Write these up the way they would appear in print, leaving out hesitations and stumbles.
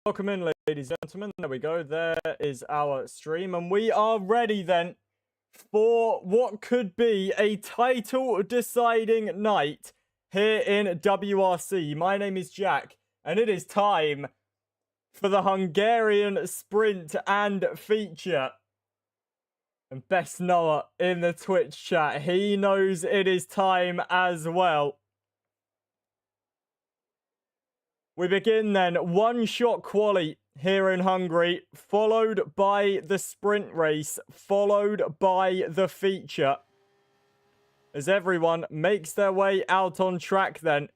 Welcome in, ladies and gentlemen. There we go. There is our stream. And we are ready then for what could be a title-deciding night here in WRC. My name is Jack, and it is time for the Hungarian sprint and feature. And Best Noah in the Twitch chat. He knows it is time as well. We begin then, one-shot quali here in Hungary, followed by the sprint race, followed by the feature. As everyone makes their way out on track then.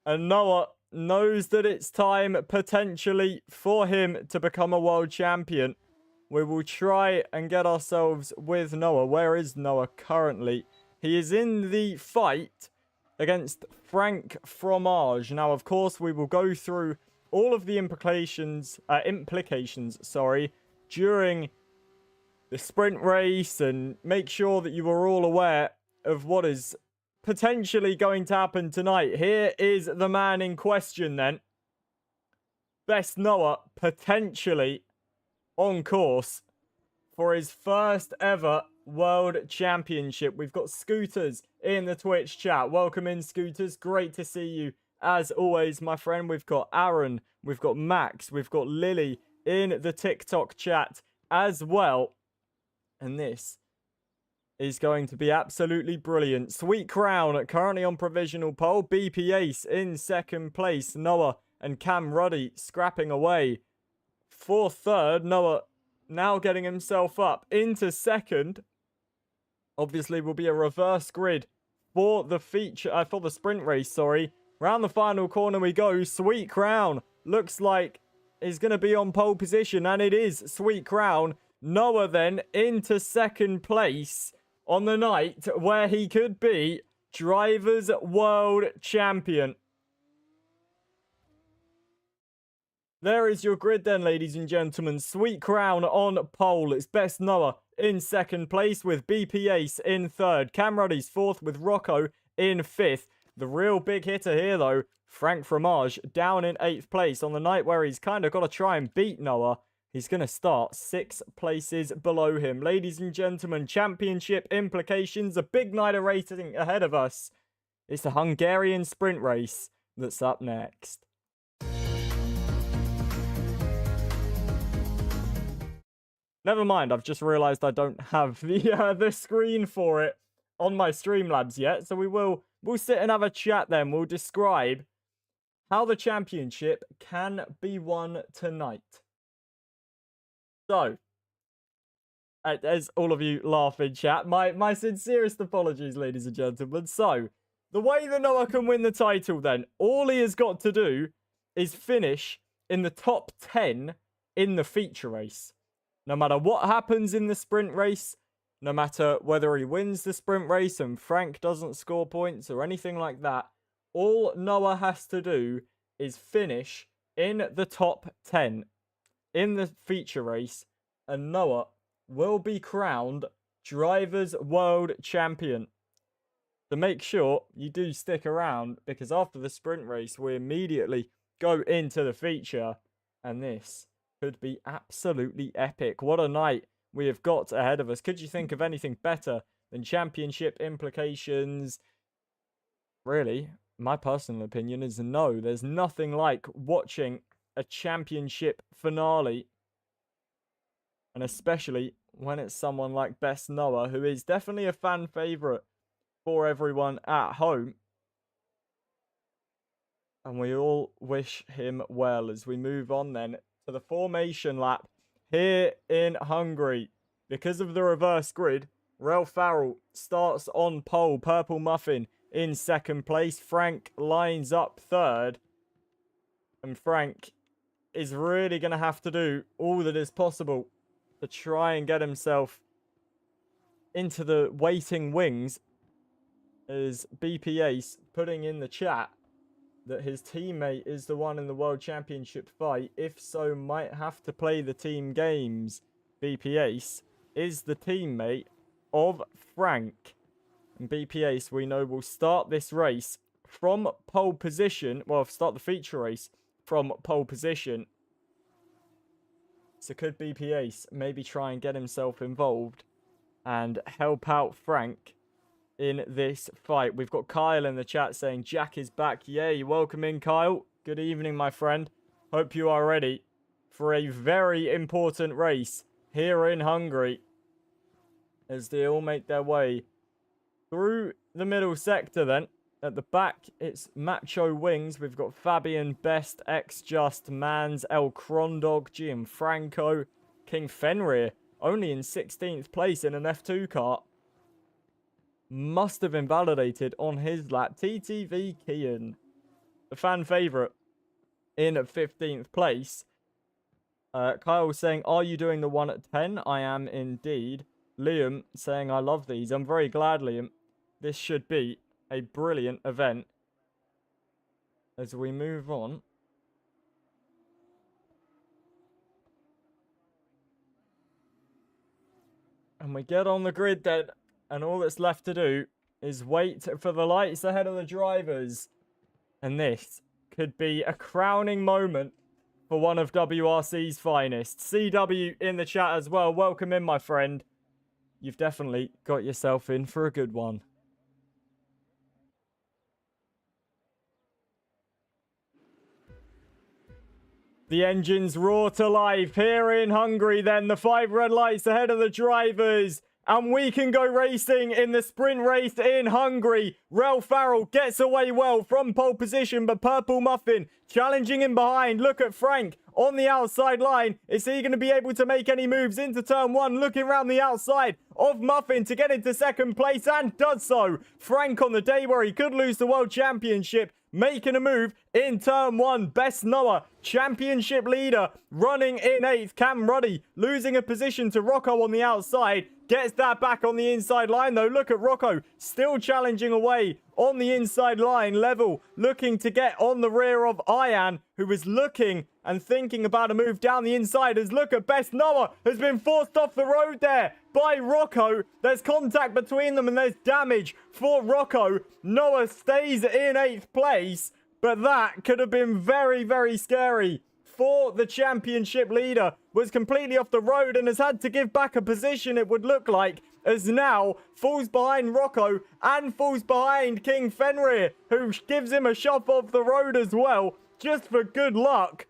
And Noah knows that it's time, potentially, for him to become a world champion. We will try and get ourselves with Noah. Where is Noah currently? He is in the fight against Frank Fromage. Now, of course, we will go through all of the implications, during the sprint race and make sure that you are all aware of what is potentially going to happen tonight. Here is the man in question then. Best Noah, potentially on course for his first ever World Championship. We've got Scooters in the Twitch chat. Welcome in, Scooters. Great to see you as always, my friend. We've got Aaron, we've got Max, we've got Lily in the TikTok chat as well. And this is going to be absolutely brilliant. Sweet Crown currently on provisional pole. BP Ace in second place. Noah and Cam Ruddy scrapping away for third. Noah now getting himself up into second. Obviously, will be a reverse grid for the feature, for the sprint race, sorry. Round the final corner we go. Sweet Crown looks like is going to be on pole position, and it is Sweet Crown. Noah then into second place on the night where he could be Drivers' World Champion. There is your grid then, ladies and gentlemen. Sweet Crown on pole. It's Best Noah in second place with BP Ace in third. Cam Ruddy's fourth with Rocco in fifth. The real big hitter here, though, Frank Fromage, down in 8th place on the night where he's kind of got to try and beat Noah. He's going to start 6 places below him. Ladies and gentlemen, championship implications, a big night of racing ahead of us. It's the Hungarian sprint race that's up next. Never mind, I've just realised I don't have the screen for it on my Streamlabs yet, so we'll sit and have a chat then. We'll describe how the championship can be won tonight. So, as all of you laugh in chat, my sincerest apologies, ladies and gentlemen. So, the way that Noah can win the title then, all he has got to do is finish in the top 10 in the feature race. No matter what happens in the sprint race, no matter whether he wins the sprint race and Frank doesn't score points or anything like that, all Noah has to do is finish in the top 10 in the feature race, and Noah will be crowned Drivers' World Champion. So make sure you do stick around, because after the sprint race, we immediately go into the feature, and this could be absolutely epic. What a night we have got ahead of us. Could you think of anything better than championship implications? Really, my personal opinion is no. There's nothing like watching a championship finale. And especially when it's someone like Best Noah, who is definitely a fan favourite for everyone at home. And we all wish him well as we move on then to the formation lap here in Hungary. Because of the reverse grid, Ralph Farrell starts on pole. Purple Muffin in second place. Frank lines up third. And Frank is really going to have to do all that is possible to try and get himself into the waiting wings. As BP Ace putting in the chat that his teammate is the one in the World Championship fight. If so, might have to play the team games. BP Ace is the teammate of Frank. And BP Ace, we know, will start this race from pole position. Well, start the feature race from pole position. So could BP Ace maybe try and get himself involved and help out Frank in this fight. We've got Kyle in the chat saying Jack is back. Yay, welcome in, Kyle. Good evening, my friend. Hope you are ready for a very important race here in Hungary as they all make their way through the middle sector then. At the back, it's Macho Wings. We've got Fabian, Best, X-Just, Mans, El Crondog, Gianfranco, King Fenrir, only in 16th place in an F2 kart. Must have invalidated on his lap. TTV Kian, the fan favourite, in 15th place. Kyle saying, are you doing the 1 at 10? I am indeed. Liam saying, I love these. I'm very glad, Liam. This should be a brilliant event as we move on. And we get on the grid then, and all that's left to do is wait for the lights ahead of the drivers. And this could be a crowning moment for one of WRC's finest. CW in the chat as well. Welcome in, my friend. You've definitely got yourself in for a good one. The engines roar to life here in Hungary then. The 5 red lights ahead of the drivers. And we can go racing in the sprint race in Hungary. Ralph Farrell gets away well from pole position, but Purple Muffin challenging him behind. Look at Frank on the outside line. Is he going to be able to make any moves into turn 1? Looking around the outside of Muffin to get into second place, and does so. Frank on the day where he could lose the World Championship, making a move in turn 1. Best Noah, championship leader, running in 8th. Cam Ruddy losing a position to Rocco on the outside. Gets that back on the inside line though. Look at Rocco still challenging away on the inside line. Level looking to get on the rear of Ian, who was looking and thinking about a move down the inside. As look at Best Noah has been forced off the road there by Rocco. There's contact between them and there's damage for Rocco. Noah stays in 8th place, but that could have been very, very scary for the championship leader. Was completely off the road and has had to give back a position, it would look like, as now falls behind Rocco and falls behind King Fenrir, who gives him a shove off the road as well, just for good luck.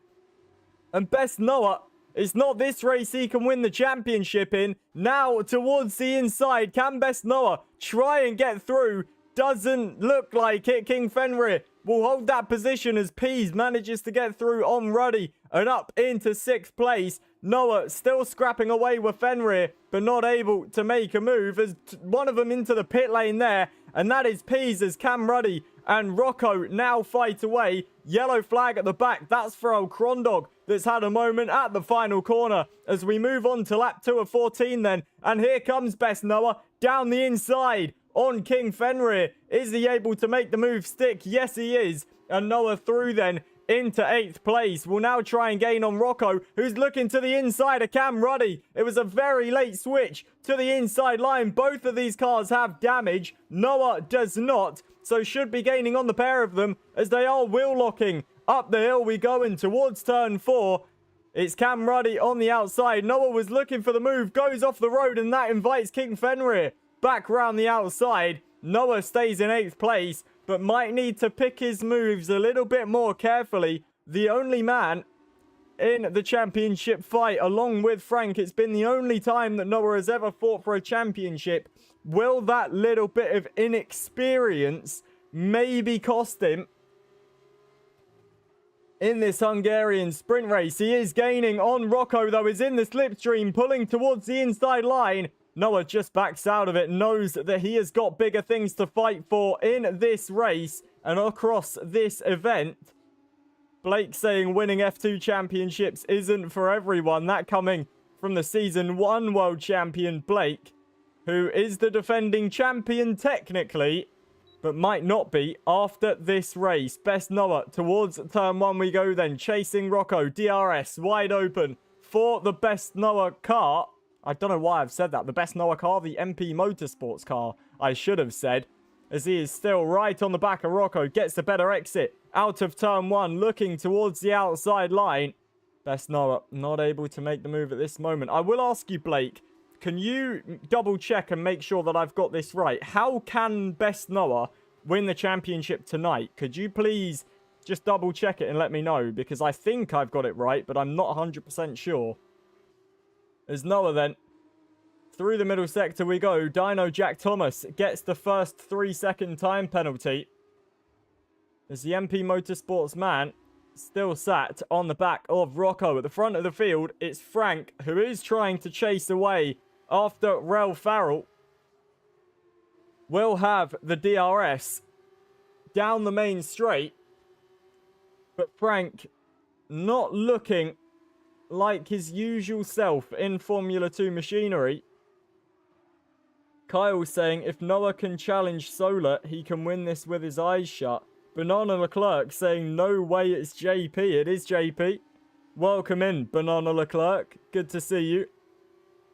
And Best Noah, it's not this race he can win the championship in. Now towards the inside, can Best Noah try and get through? Doesn't look like it. King Fenrir will hold that position as Pease manages to get through on Ruddy and up into 6th place. Noah still scrapping away with Fenrir, but not able to make a move as one of them into the pit lane there. And that is Pease as Cam Ruddy and Rocco now fight away. Yellow flag at the back. That's for El Crondog that's had a moment at the final corner as we move on to lap 2 of 14 then. And here comes Best Noah down the inside on King Fenrir. Is he able to make the move stick? Yes, he is. And Noah through then into 8th place. Will now try and gain on Rocco, who's looking to the inside of Cam Ruddy. It was a very late switch to the inside line. Both of these cars have damage. Noah does not, so should be gaining on the pair of them as they are wheel locking. Up the hill we go in towards turn 4. It's Cam Ruddy on the outside. Noah was looking for the move, goes off the road, and that invites King Fenrir back round the outside. Noah stays in 8th place, but might need to pick his moves a little bit more carefully. The only man in the championship fight, along with Frank. It's been the only time that Noah has ever fought for a championship. Will that little bit of inexperience maybe cost him in this Hungarian sprint race? He is gaining on Rocco, though. Is in the slipstream, pulling towards the inside line. Noah just backs out of it, knows that he has got bigger things to fight for in this race and across this event. Blake saying winning F2 championships isn't for everyone. That coming from the Season 1 world champion Blake, who is the defending champion technically, but might not be after this race. Best Noah towards turn 1 we go then, chasing Rocco. DRS wide open for the Best Noah car. I don't know why I've said that. The Best Noah car, the MP Motorsports car, I should have said. As he is still right on the back of Rocco. Gets the better exit out of turn 1. Looking towards the outside line. Best Noah not able to make the move at this moment. I will ask you, Blake, can you double check and make sure that I've got this right? How can Best Noah win the championship tonight? Could you please just double check it and let me know? Because I think I've got it right, but I'm not 100% sure. As Noah then, through the middle sector we go. Dino Jack Thomas gets the first 3-second time penalty. As the MP Motorsports man still sat on the back of Rocco. At the front of the field, it's Frank, who is trying to chase away after Rel Farrell. Will have the DRS down the main straight. But Frank not looking like his usual self in Formula 2 machinery. Kyle saying if Noah can challenge Solar, he can win this with his eyes shut. Banana Leclerc saying no way it's JP. It is JP. Welcome in, Banana Leclerc. Good to see you.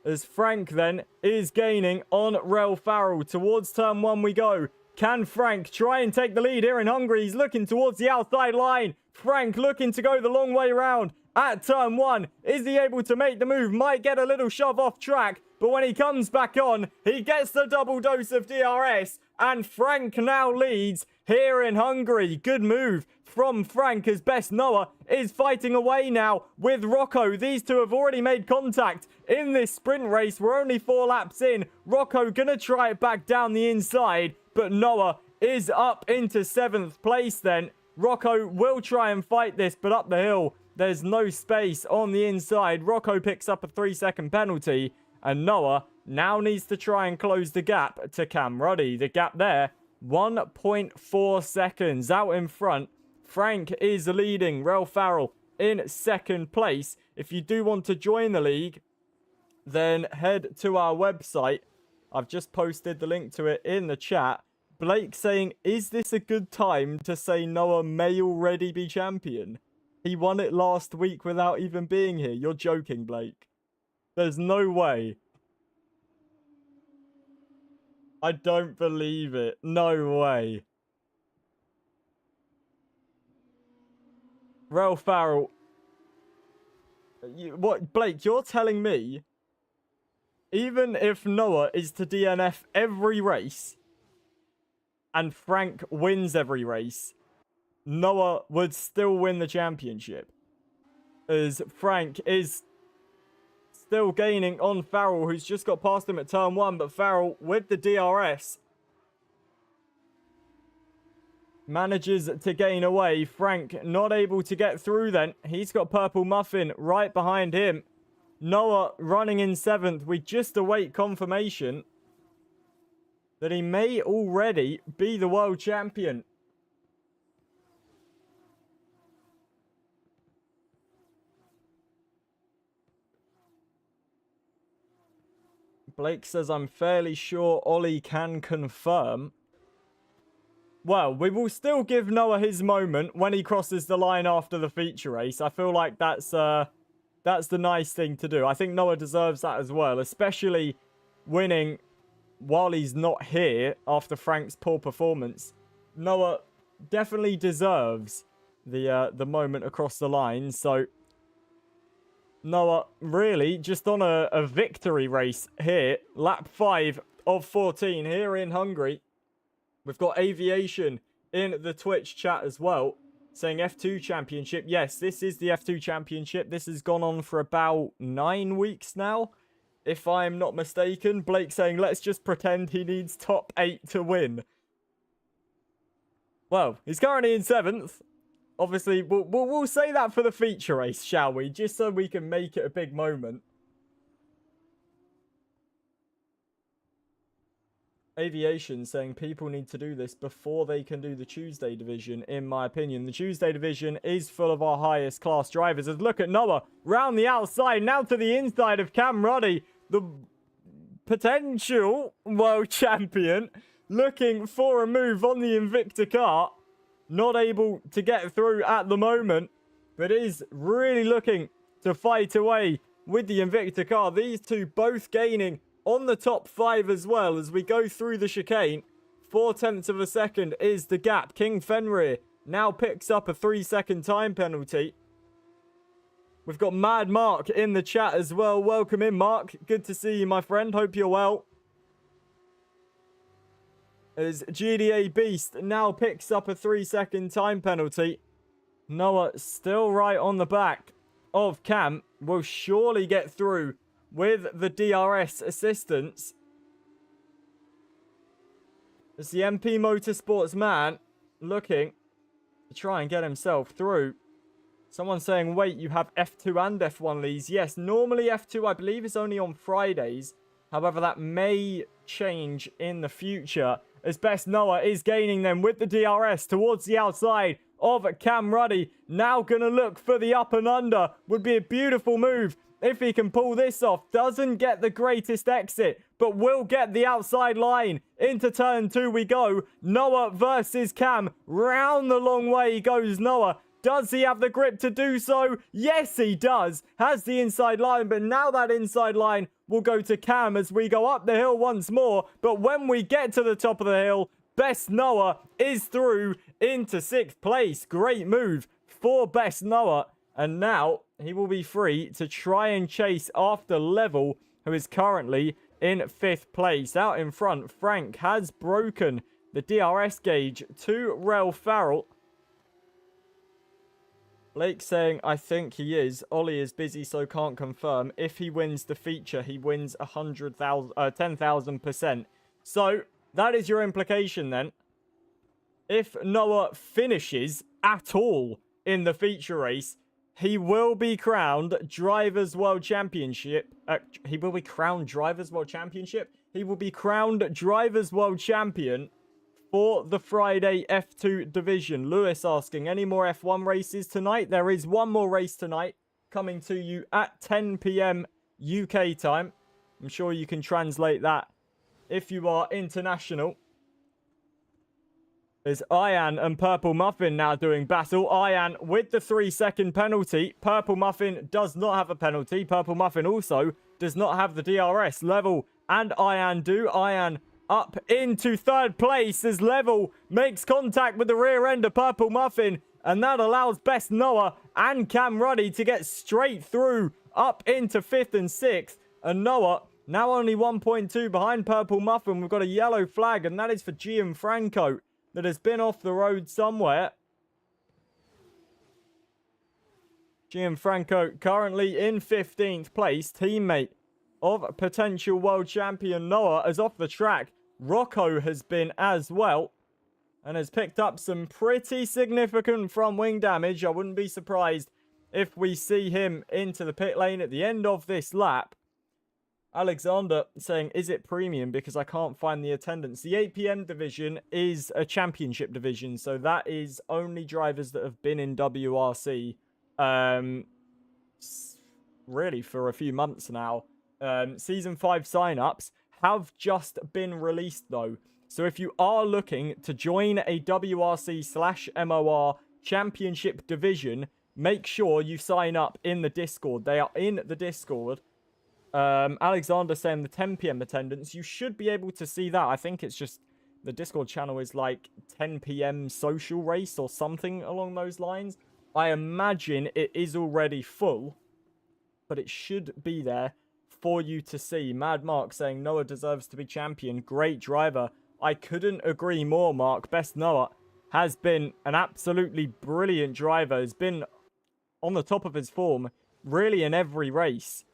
As Frank then is gaining on Rel Farrell. Towards turn 1 we go. Can Frank try and take the lead here in Hungary? He's looking towards the outside line. Frank looking to go the long way round at turn 1. Is he able to make the move? Might get a little shove off track. But when he comes back on, he gets the double dose of DRS. And Frank now leads here in Hungary. Good move from Frank as Best Noah is fighting away now with Rocco. These two have already made contact in this sprint race. We're only 4 laps in. Rocco gonna try it back down the inside, but Noah is up into 7th place then. Rocco will try and fight this, but up the hill, there's no space on the inside. Rocco picks up a 3-second penalty, and Noah now needs to try and close the gap to Cam Ruddy. The gap there, 1.4 seconds out in front. Frank is leading. Rel Farrell in 2nd place. If you do want to join the league, then head to our website. I've just posted the link to it in the chat. Blake saying, is this a good time to say Noah may already be champion? He won it last week without even being here. You're joking, Blake. There's no way. I don't believe it. No way. Rel Farrell. What, Blake, you're telling me, even if Noah is to DNF every race, and Frank wins every race, Noah would still win the championship? As Frank is still gaining on Farrell, who's just got past him at turn 1, but Farrell with the DRS manages to gain away. Frank not able to get through then. He's got Purple Muffin right behind him. Noah running in 7th. We just await confirmation that he may already be the world champion. Blake says, I'm fairly sure Ollie can confirm. Well, we will still give Noah his moment when he crosses the line after the feature race. I feel like that's the nice thing to do. I think Noah deserves that as well, especially winning while he's not here after Frank's poor performance. Noah definitely deserves the moment across the line. So Noah really just on a victory race here. Lap 5 of 14 here in Hungary. We've got Aviation in the Twitch chat as well, saying F2 Championship. Yes, this is the F2 Championship. This has gone on for about 9 weeks now, if I'm not mistaken. Blake saying, let's just pretend he needs top 8 to win. Well, he's currently in 7th. Obviously, we'll say that for the feature race, shall we? Just so we can make it a big moment. Aviation saying people need to do this before they can do the Tuesday division, in my opinion. The Tuesday division is full of our highest class drivers. As look at Noah round the outside, now to the inside of Cam Ruddy, the potential world champion, looking for a move on the Invicta car. Not able to get through at the moment, but is really looking to fight away with the Invicta car. These two both gaining on the top 5 as well as we go through the chicane. 0.4 of a second is the gap. King Fenrir now picks up a 3-second time penalty. We've got Mad Mark in the chat as well. Welcome in, Mark. Good to see you, my friend. Hope you're well. As GDA Beast now picks up a 3-second time penalty. Noah still right on the back of Cam. Will surely get through with the DRS assistance. As the MP Motorsports man looking to try and get himself through. Someone saying, wait, you have F2 and F1 leads. Yes, normally F2, I believe, is only on Fridays. However, that may change in the future. As Best Noah is gaining them with the DRS towards the outside of Cam Ruddy. Now going to look for the up and under. Would be a beautiful move if he can pull this off. Doesn't get the greatest exit, but will get the outside line. Into turn 2 we go. Noah versus Cam. Round the long way goes Noah. Does he have the grip to do so? Yes, he does. Has the inside line, but now that inside line will go to Cam as we go up the hill once more. But when we get to the top of the hill, Best Noah is through into 6th place. Great move for Best Noah. And now he will be free to try and chase after Level, who is currently in 5th place. Out in front, Frank has broken the DRS gauge to Rel Farrell. Blake saying, I think he is. Ollie is busy, so can't confirm. If he wins the feature, he wins 10,000%. So, that is your implication then. If Noah finishes at all in the feature race, he will be crowned Drivers' World Championship. He will be crowned Drivers' World Championship? He will be crowned Drivers' World Champion for the Friday F2 division. Lewis asking, any more F1 races tonight? There is one more race tonight coming to you at 10 p.m. UK time. I'm sure you can translate that if you are international. There's Ian and Purple Muffin now doing battle. Ian with the 3-second penalty. Purple Muffin does not have a penalty. Purple Muffin also does not have the DRS. Level and Ian do. Ian up into 3rd place as Level makes contact with the rear end of Purple Muffin. And that allows Best Noah and Cam Ruddy to get straight through up into 5th and 6th. And Noah now only 1.2 behind Purple Muffin. We've got a yellow flag, and that is for Gianfranco that has been off the road somewhere. Gianfranco currently in 15th place. Teammate of potential world champion Noah is off the track. Rocco has been as well and has picked up some pretty significant front wing damage. I wouldn't be surprised if we see him into the pit lane at the end of this lap. Alexander saying, is it premium? Because I can't find the attendance. The 8 p.m. division is a championship division, so that is only drivers that have been in WRC really for a few months now. Season 5 sign-ups have just been released though. So if you are looking to join a WRC/MOR championship division, make sure you sign up in the Discord. They are in the Discord. Alexander saying the 10 p.m. attendance. You should be able to see that. I think it's just the Discord channel is like 10 p.m. social race or something along those lines. I imagine it is already full, but it should be there for you to see. Mad Mark saying Noah deserves to be champion. Great driver. I couldn't agree more, Mark. Best Noah has been an absolutely brilliant driver. Has been on the top of his form really in every race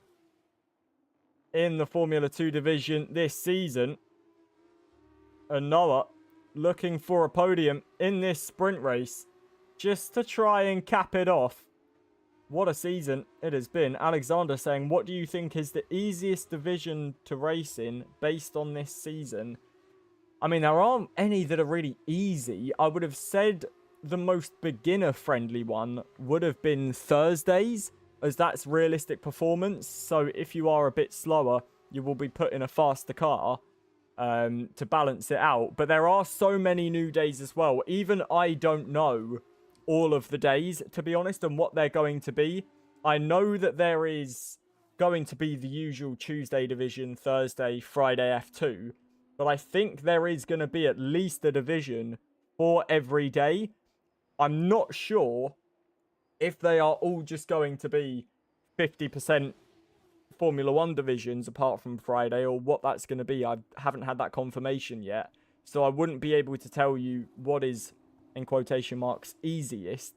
in the Formula 2 division this season. And Noah looking for a podium in this sprint race just to try and cap it off. What a season it has been. Alexander saying, what do you think is the easiest division to race in based on this season? I mean, there aren't any that are really easy. I would have said the most beginner-friendly one would have been Thursdays, as that's realistic performance. So if you are a bit slower, you will be put in a faster car to balance it out. But there are so many new days as well. Even I don't know all of the days, to be honest, and what they're going to be. I know that there is going to be the usual Tuesday division, Thursday, Friday F2. But I think there is going to be at least a division for every day. I'm not sure if they are all just going to be 50% Formula 1 divisions apart from Friday, or what that's going to be. I haven't had that confirmation yet. So I wouldn't be able to tell you what is, in quotation marks, easiest.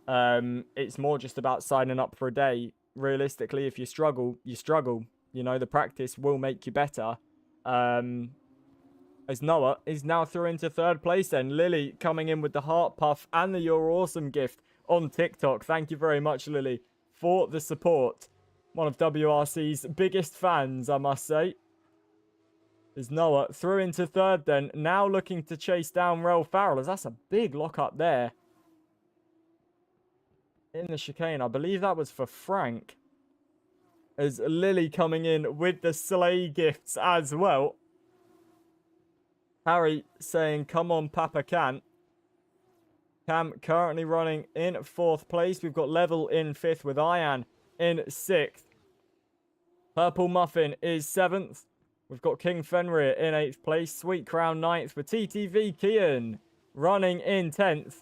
It's more just about signing up for a day. Realistically, if you struggle, you struggle. You know, the practice will make you better. As Noah is now through into third place then. Lily coming in with the heart puff and the You're Awesome gift on TikTok. Thank you very much, Lily, for the support. One of WRC's biggest fans, I must say. Is Noah through into third then. Now looking to chase down Rel Farrell, as that's a big lock up there. In the chicane, I believe that was for Frank. As Lily coming in with the sleigh gifts as well. Harry saying, come on, Papa Can. Cam currently running in fourth place. We've got Level in fifth with Ian in sixth. Purple Muffin is seventh. We've got King Fenrir in eighth place. Sweet Crown ninth with TTV Kian running in 10th.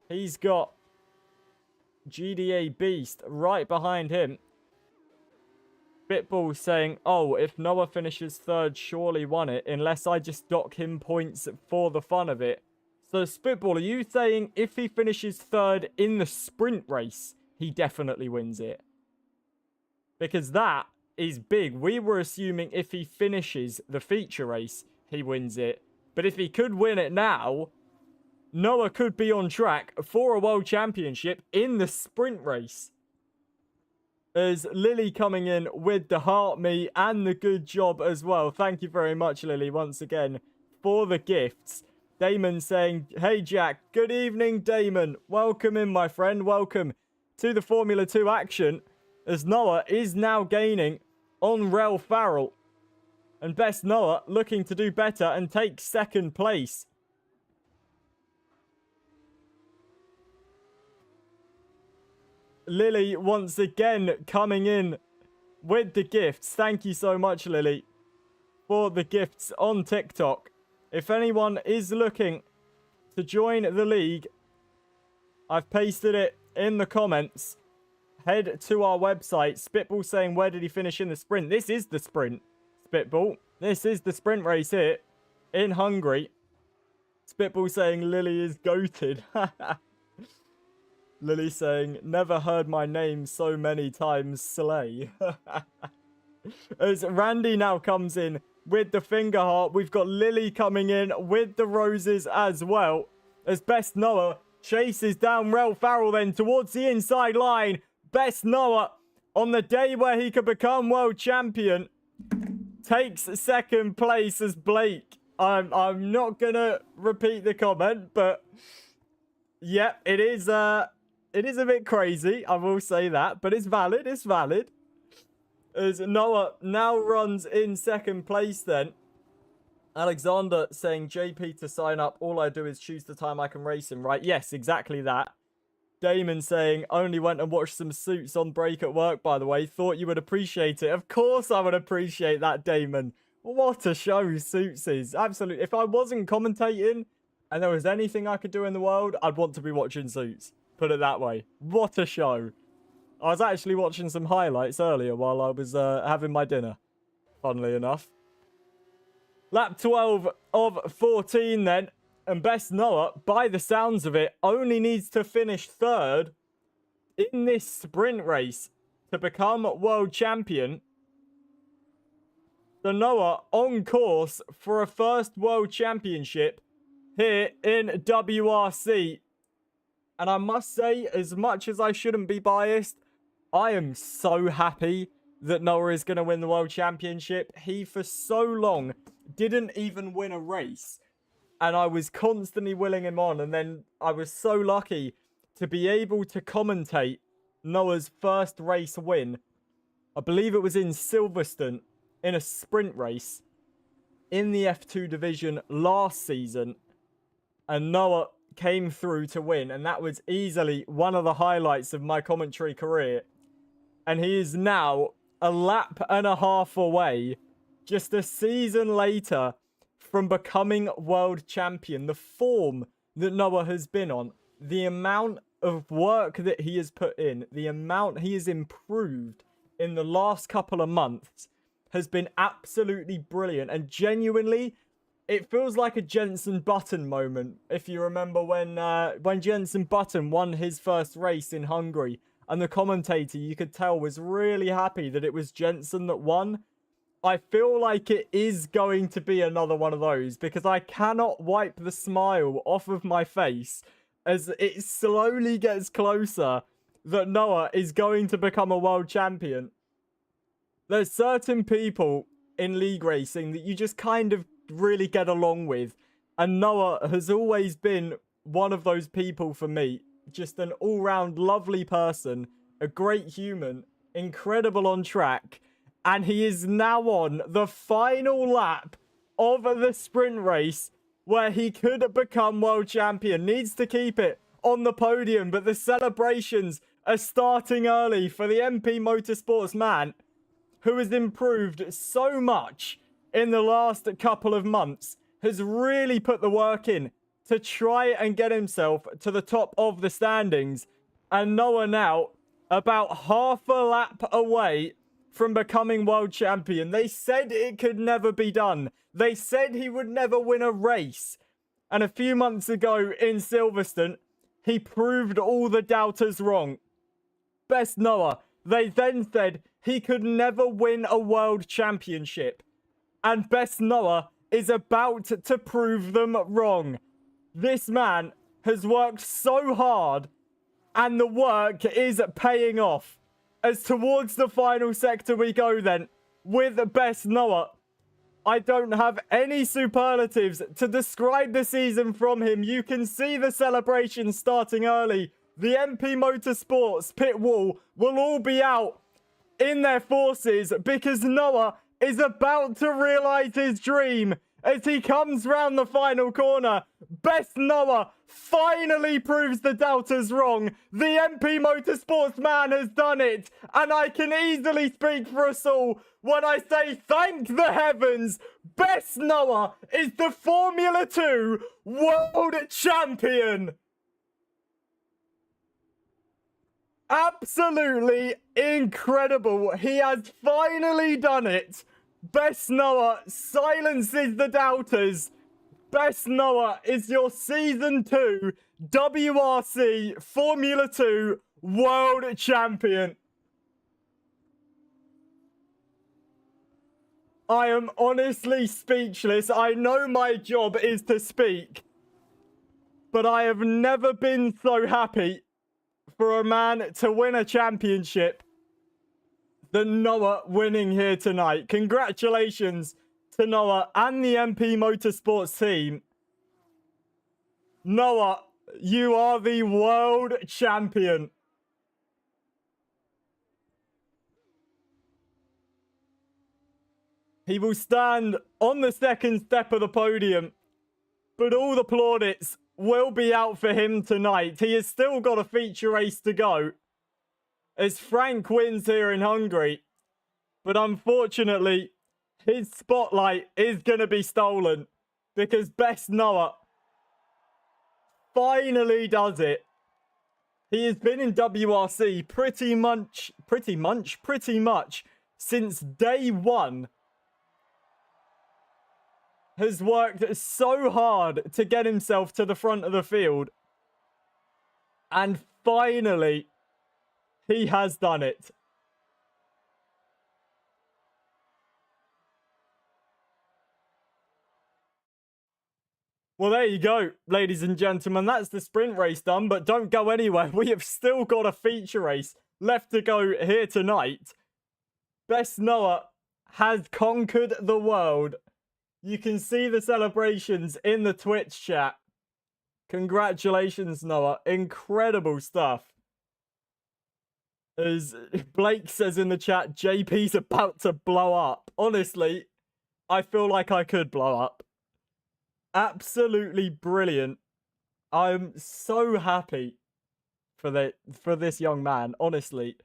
He's got GDA Beast right behind him. Spitball saying, oh, if Noah finishes third, surely won it, unless I just dock him points for the fun of it. So, Spitball, are you saying if he finishes third in the sprint race, he definitely wins it? Because that is big. We were assuming if he finishes the feature race, he wins it. But if he could win it now, Noah could be on track for a world championship in the sprint race. As Lily coming in with the heart me and the good job as well. Thank you very much, Lily, once again, for the gifts. Damon saying, hey, Jack. Good evening, Damon. Welcome in, my friend. Welcome to the Formula 2 action. As Noah is now gaining on Rel Farrell. And Best Noah looking to do better and take second place. Lily once again coming in with the gifts. Thank you so much, Lily, for the gifts on TikTok. If anyone is looking to join the league, I've pasted it in the comments. Head to our website. Spitball saying, where did he finish in the sprint? This is the sprint, Spitball. This is the sprint race here in Hungary. Spitball saying Lily is goated. Lily saying, never heard my name so many times, slay. As Randy now comes in with the finger heart, we've got Lily coming in with the roses as well. As Best Noah chases down Rel Farrell then towards the inside line. Best Noah, on the day where he could become world champion, takes second place as Blake. I'm not going to repeat the comment, but yeah, it is a bit crazy, I will say that, but it's valid, it's valid. As Noah now runs in second place then. Alexander saying, JP to sign up, all I do is choose the time I can race him, right? Yes, exactly that. Damon saying, only went and watched some Suits on break at work, by the way. Thought you would appreciate it. Of course I would appreciate that, Damon. What a show Suits is. Absolutely. If I wasn't commentating and there was anything I could do in the world, I'd want to be watching Suits. Put it that way. What a show. I was actually watching some highlights earlier while I was having my dinner. Funnily enough. Lap 12 of 14 then. And Best Noah, by the sounds of it, only needs to finish third in this sprint race to become world champion. So Noah on course for a first world championship here in WRC. And I must say, as much as I shouldn't be biased, I am so happy that Noah is going to win the world championship. He, for so long, didn't even win a race. And I was constantly willing him on. And then I was so lucky to be able to commentate Noah's first race win. I believe it was in Silverstone in a sprint race in the F2 division last season. And Noah came through to win. And that was easily one of the highlights of my commentary career. And he is now a lap and a half away, just a season later, from becoming world champion. The form that Noah has been on, the amount of work that he has put in, the amount he has improved in the last couple of months has been absolutely brilliant. And genuinely, it feels like a Jenson Button moment. If you remember when Jenson Button won his first race in Hungary, and the commentator, you could tell, was really happy that it was Jenson that won. I feel like it is going to be another one of those, because I cannot wipe the smile off of my face as it slowly gets closer that Noah is going to become a world champion. There's certain people in league racing that you just kind of really get along with, and Noah has always been one of those people for me. Just an all-round lovely person, a great human, incredible on track, and he is now on the final lap of the sprint race where he could become world champion. Needs to keep it on the podium, but the celebrations are starting early for the MP Motorsports man, who has improved so much in the last couple of months, has really put the work in to try and get himself to the top of the standings. And Noah now about half a lap away from becoming world champion. They said it could never be done. They said he would never win a race. And a few months ago in Silverstone, he proved all the doubters wrong. Best Noah. They then said he could never win a world championship. And Best Noah is about to prove them wrong. This man has worked so hard, and the work is paying off. As towards the final sector we go then, with Best Noah. I don't have any superlatives to describe the season from him. You can see the celebration starting early. The MP Motorsports pit wall will all be out in their forces, because Noah is about to realize his dream. As he comes round the final corner, Best Noah finally proves the doubters wrong. The MP Motorsports man has done it, and I can easily speak for us all when I say thank the heavens. Best Noah is the Formula 2 World Champion. Absolutely incredible. He has finally done it. Best Noah silences the doubters. Best Noah is your Season 2 WRC Formula 2 World Champion. I am honestly speechless. I know my job is to speak, but I have never been so happy for a man to win a championship than Noah winning here tonight. Congratulations to Noah and the MP Motorsports team. Noah, you are the world champion. He will stand on the second step of the podium, but all the plaudits will be out for him tonight. He has still got a feature race to go, as Frank wins here in Hungary. But unfortunately, his spotlight is going to be stolen, because Best Noah finally does it. He has been in WRC pretty much since day one. Has worked so hard to get himself to the front of the field. And finally, he has done it. Well, there you go, ladies and gentlemen. That's the sprint race done, but don't go anywhere. We have still got a feature race left to go here tonight. Best Noah has conquered the world. You can see the celebrations in the Twitch chat. Congratulations, Noah. Incredible stuff. As Blake says in the chat, JP's about to blow up. Honestly, I feel like I could blow up. Absolutely brilliant. I'm so happy for this young man, honestly.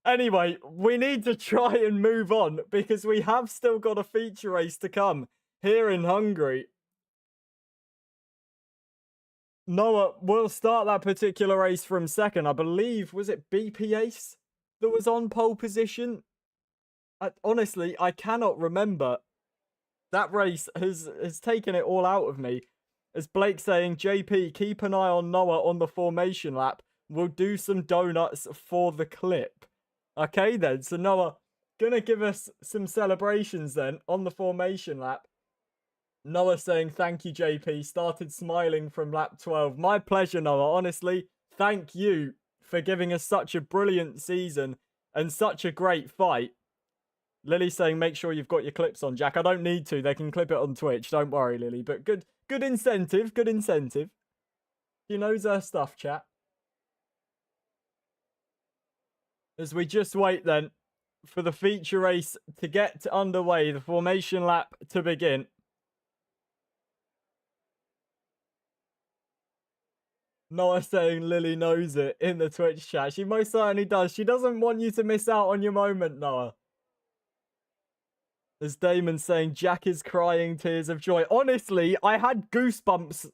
Anyway, we need to try and move on, because we have still got a feature race to come here in Hungary. Noah will start that particular race from second. I believe, was it BP Ace that was on pole position? Honestly, I cannot remember. That race has taken it all out of me. As Blake saying, JP, keep an eye on Noah on the formation lap. We'll do some donuts for the clip. Okay then, so Noah, gonna give us some celebrations then on the formation lap. Noah saying, thank you, JP. Started smiling from lap 12. My pleasure, Noah. Honestly, thank you for giving us such a brilliant season and such a great fight. Lily saying, make sure you've got your clips on, Jack. I don't need to. They can clip it on Twitch. Don't worry, Lily. But good incentive. Good incentive. She knows her stuff, chat. As we just wait then for the feature race to get underway, the formation lap to begin. Noah saying Lily knows it in the Twitch chat. She most certainly does. She doesn't want you to miss out on your moment, Noah. As Damon saying, Jack is crying tears of joy. Honestly, I had goosebumps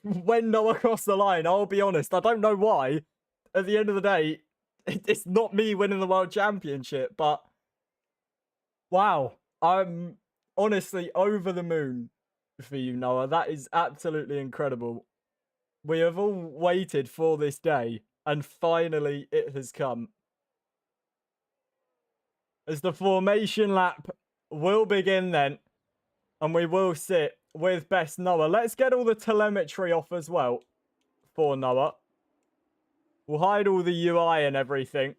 when Noah crossed the line. I'll be honest. I don't know why. At the end of the day, it's not me winning the World Championship, but wow. I'm honestly over the moon for you, Noah. That is absolutely incredible. We have all waited for this day, and finally it has come. As the formation lap will begin then, and we will sit with best Noah. Let's get all the telemetry off as well for Noah. We'll hide all the UI and everything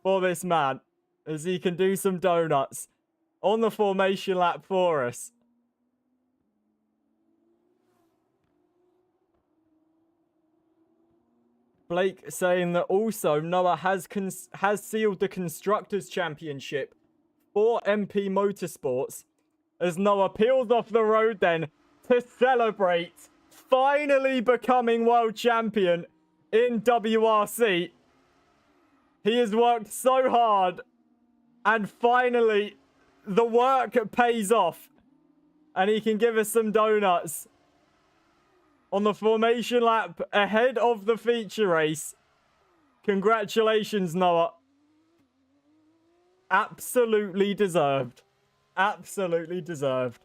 for this man, as he can do some donuts on the formation lap for us. Blake saying that also Noah has sealed the Constructors' Championship for MP Motorsports, as Noah peels off the road then to celebrate finally becoming world champion in WRC. He has worked so hard, and finally the work pays off, and he can give us some donuts on the formation lap ahead of the feature race. Congratulations, Noah. Absolutely deserved. Absolutely deserved.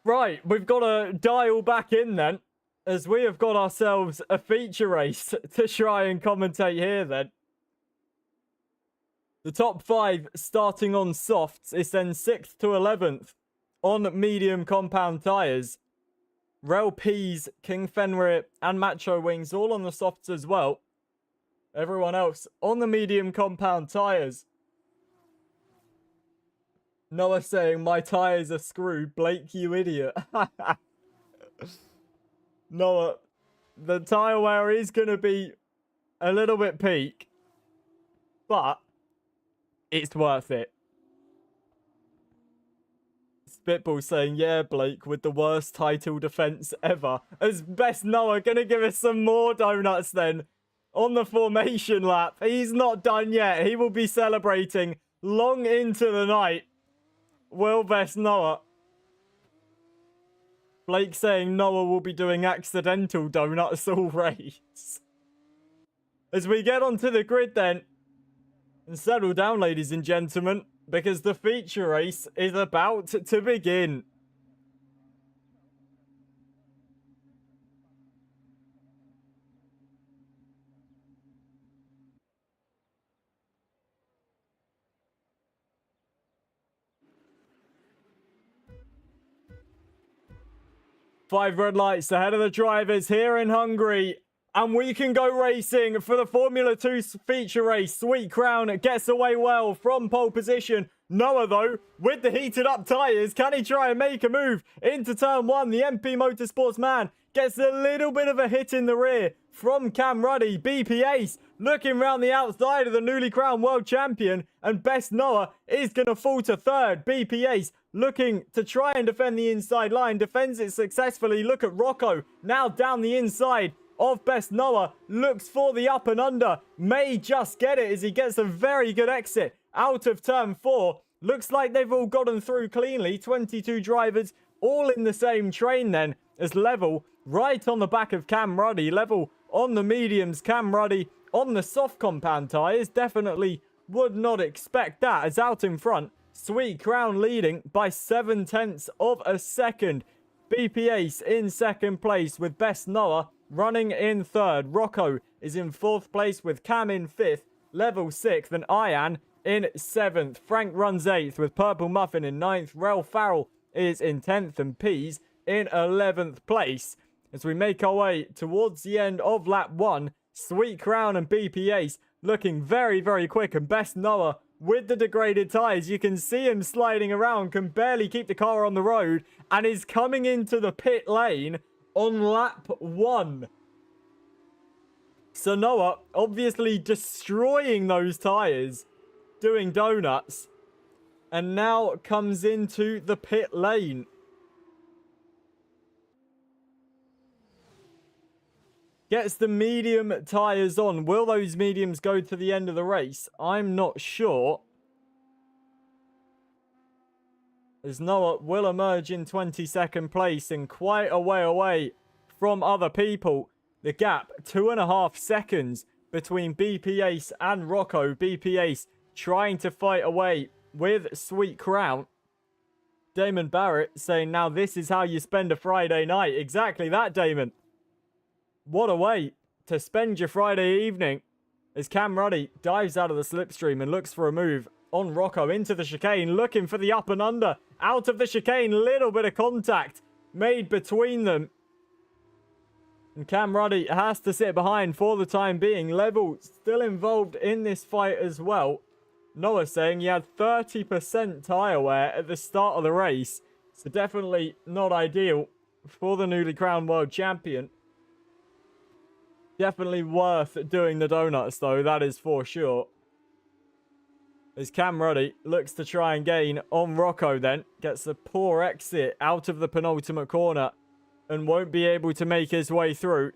Right, we've got to dial back in then, as we have got ourselves a feature race to try and commentate here then. The top 5 starting on softs is then 6th to 11th on medium compound tyres. Rel Peas, King Fenrir and Macho Wings all on the softs as well. Everyone else on the medium compound tyres. Noah saying, my tyres are screwed. Blake, you idiot. Noah, the tyre wear is going to be a little bit peak, but it's worth it. Spitball saying, yeah, Blake, with the worst title defense ever. As best Noah gonna give us some more donuts then on the formation lap. He's not done yet. He will be celebrating long into the night. Will best Noah. Blake saying Noah will be doing accidental donuts all race. As we get onto the grid then, and settle down, ladies and gentlemen, because the feature race is about to begin. Five red lights ahead of the drivers here in Hungary. And we can go racing for the Formula 2 feature race. Sweet Crown gets away well from pole position. Noah, though, with the heated up tyres, can he try and make a move into turn 1? The MP Motorsports man gets a little bit of a hit in the rear from Cam Ruddy. BP Ace looking round the outside of the newly crowned world champion. And best Noah is going to fall to third. BP Ace looking to try and defend the inside line. Defends it successfully. Look at Rocco now down the inside of best Noah, looks for the up and under, may just get it as he gets a very good exit out of turn 4. Looks like they've all gotten through cleanly. 22 drivers all in the same train then, as Level right on the back of Cam Ruddy. Level on the mediums, Cam Ruddy on the soft compound tyres. Definitely would not expect that, as out in front, Sweet Crown leading by 0.7 of a second. BP Ace in second place with Best Noah running in third. Rocco is in fourth place with Cam in fifth. Level 6th and Ian in 7th. Frank runs 8th with Purple Muffin in 9th. Rel Farrell is in 10th and Peas in 11th place. As we make our way towards the end of lap 1, Sweet Crown and BP Ace looking very, very quick. And Best Noah with the degraded tyres. You can see him sliding around, can barely keep the car on the road, and is coming into the pit lane on lap 1. So Noah obviously destroying those tyres, doing donuts, and now comes into the pit lane. Gets the medium tyres on. Will those mediums go to the end of the race? I'm not sure. As Noah will emerge in 22nd place and quite a way away from other people. The gap, 2.5 seconds between BP Ace and Rocco. BP Ace trying to fight away with Sweet Crown. Damon Barrett saying, now this is how you spend a Friday night. Exactly that, Damon. What a way to spend your Friday evening, as Cam Ruddy dives out of the slipstream and looks for a move on Rocco into the chicane, looking for the up and under. Out of the chicane, little bit of contact made between them. And Cam Ruddy has to sit behind for the time being. Level still involved in this fight as well. Noah saying he had 30% tyre wear at the start of the race. So definitely not ideal for the newly crowned world champion. Definitely worth doing the donuts though, that is for sure. As Cam Ruddy looks to try and gain on Rocco then. Gets a poor exit out of the penultimate corner and won't be able to make his way through.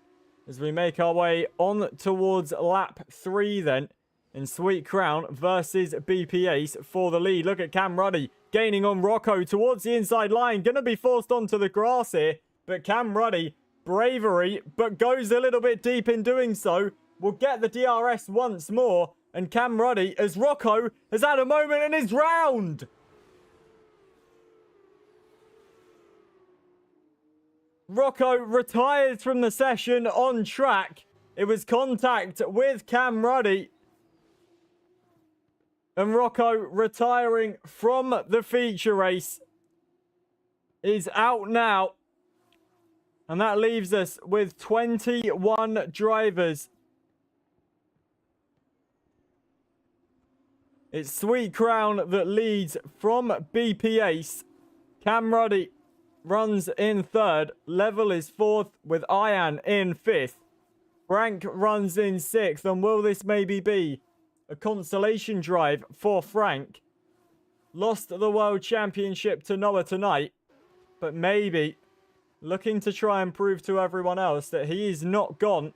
As we make our way on towards lap 3 then. In Sweet Crown versus BP Ace for the lead. Look at Cam Ruddy gaining on Rocco towards the inside line. Gonna be forced onto the grass here. But Cam Ruddy, bravery, but goes a little bit deep in doing so. Will get the DRS once more. And Cam Ruddy, as Rocco has had a moment in his round. Rocco retired from the session on track. It was contact with Cam Ruddy. And Rocco retiring from the feature race is out now. And that leaves us with 21 drivers. It's Sweet Crown that leads from BP Ace. Cam Ruddy runs in third. Level is fourth with Ian in fifth. Frank runs in sixth. And will this maybe be a consolation drive for Frank? Lost the World Championship to Noah tonight. But maybe looking to try and prove to everyone else that he is not gone.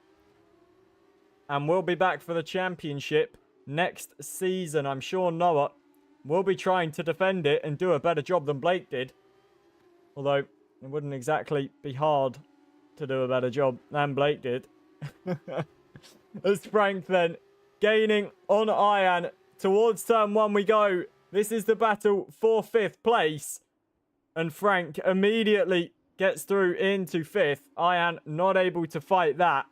And will be back for the championship next season. I'm sure Noah will be trying to defend it and do a better job than Blake did. Although, it wouldn't exactly be hard to do a better job than Blake did. As Frank then gaining on Ian. Towards turn 1 we go. This is the battle for 5th place. And Frank immediately gets through into 5th. Ian not able to fight that.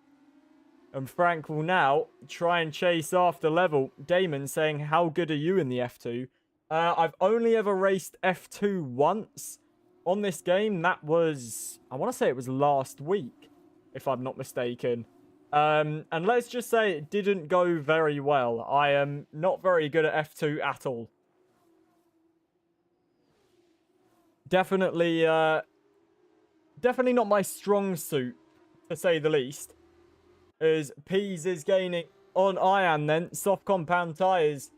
And Frank will now try and chase after Level. Damon saying, how good are you in the F2? I've only ever raced F2 once on this game. That was, I want to say it was last week, if I'm not mistaken. And let's just say it didn't go very well. I am not very good at F2 at all. Definitely not my strong suit, to say the least. As Peas is gaining on Ian then. Soft compound tyres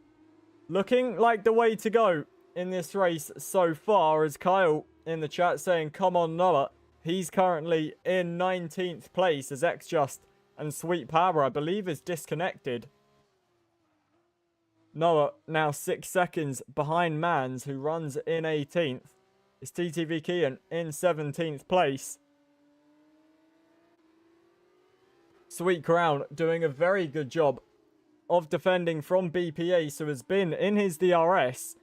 looking like the way to go in this race so far. As Kyle in the chat saying, come on Noah. He's currently in 19th place as X-Just and Sweet Power, I believe, is disconnected. Noah now 6 seconds behind Mans, who runs in 18th. It's TTV Kian in 17th place. Sweet Crown doing a very good job of defending from BPA, who has been in his DRS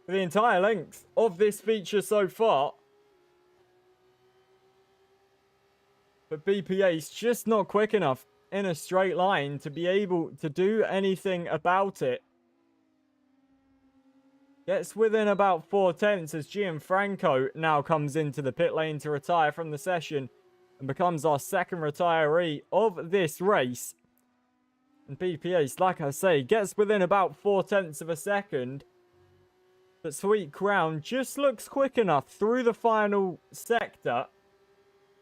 for the entire length of this feature so far. But BPA's just not quick enough in a straight line to be able to do anything about it. Gets within about 4 tenths as Gianfranco now comes into the pit lane to retire from the session and becomes our second retiree of this race. And BPA's, like I say, gets within about 4 tenths of a second. But Sweet Crown just looks quick enough through the final sector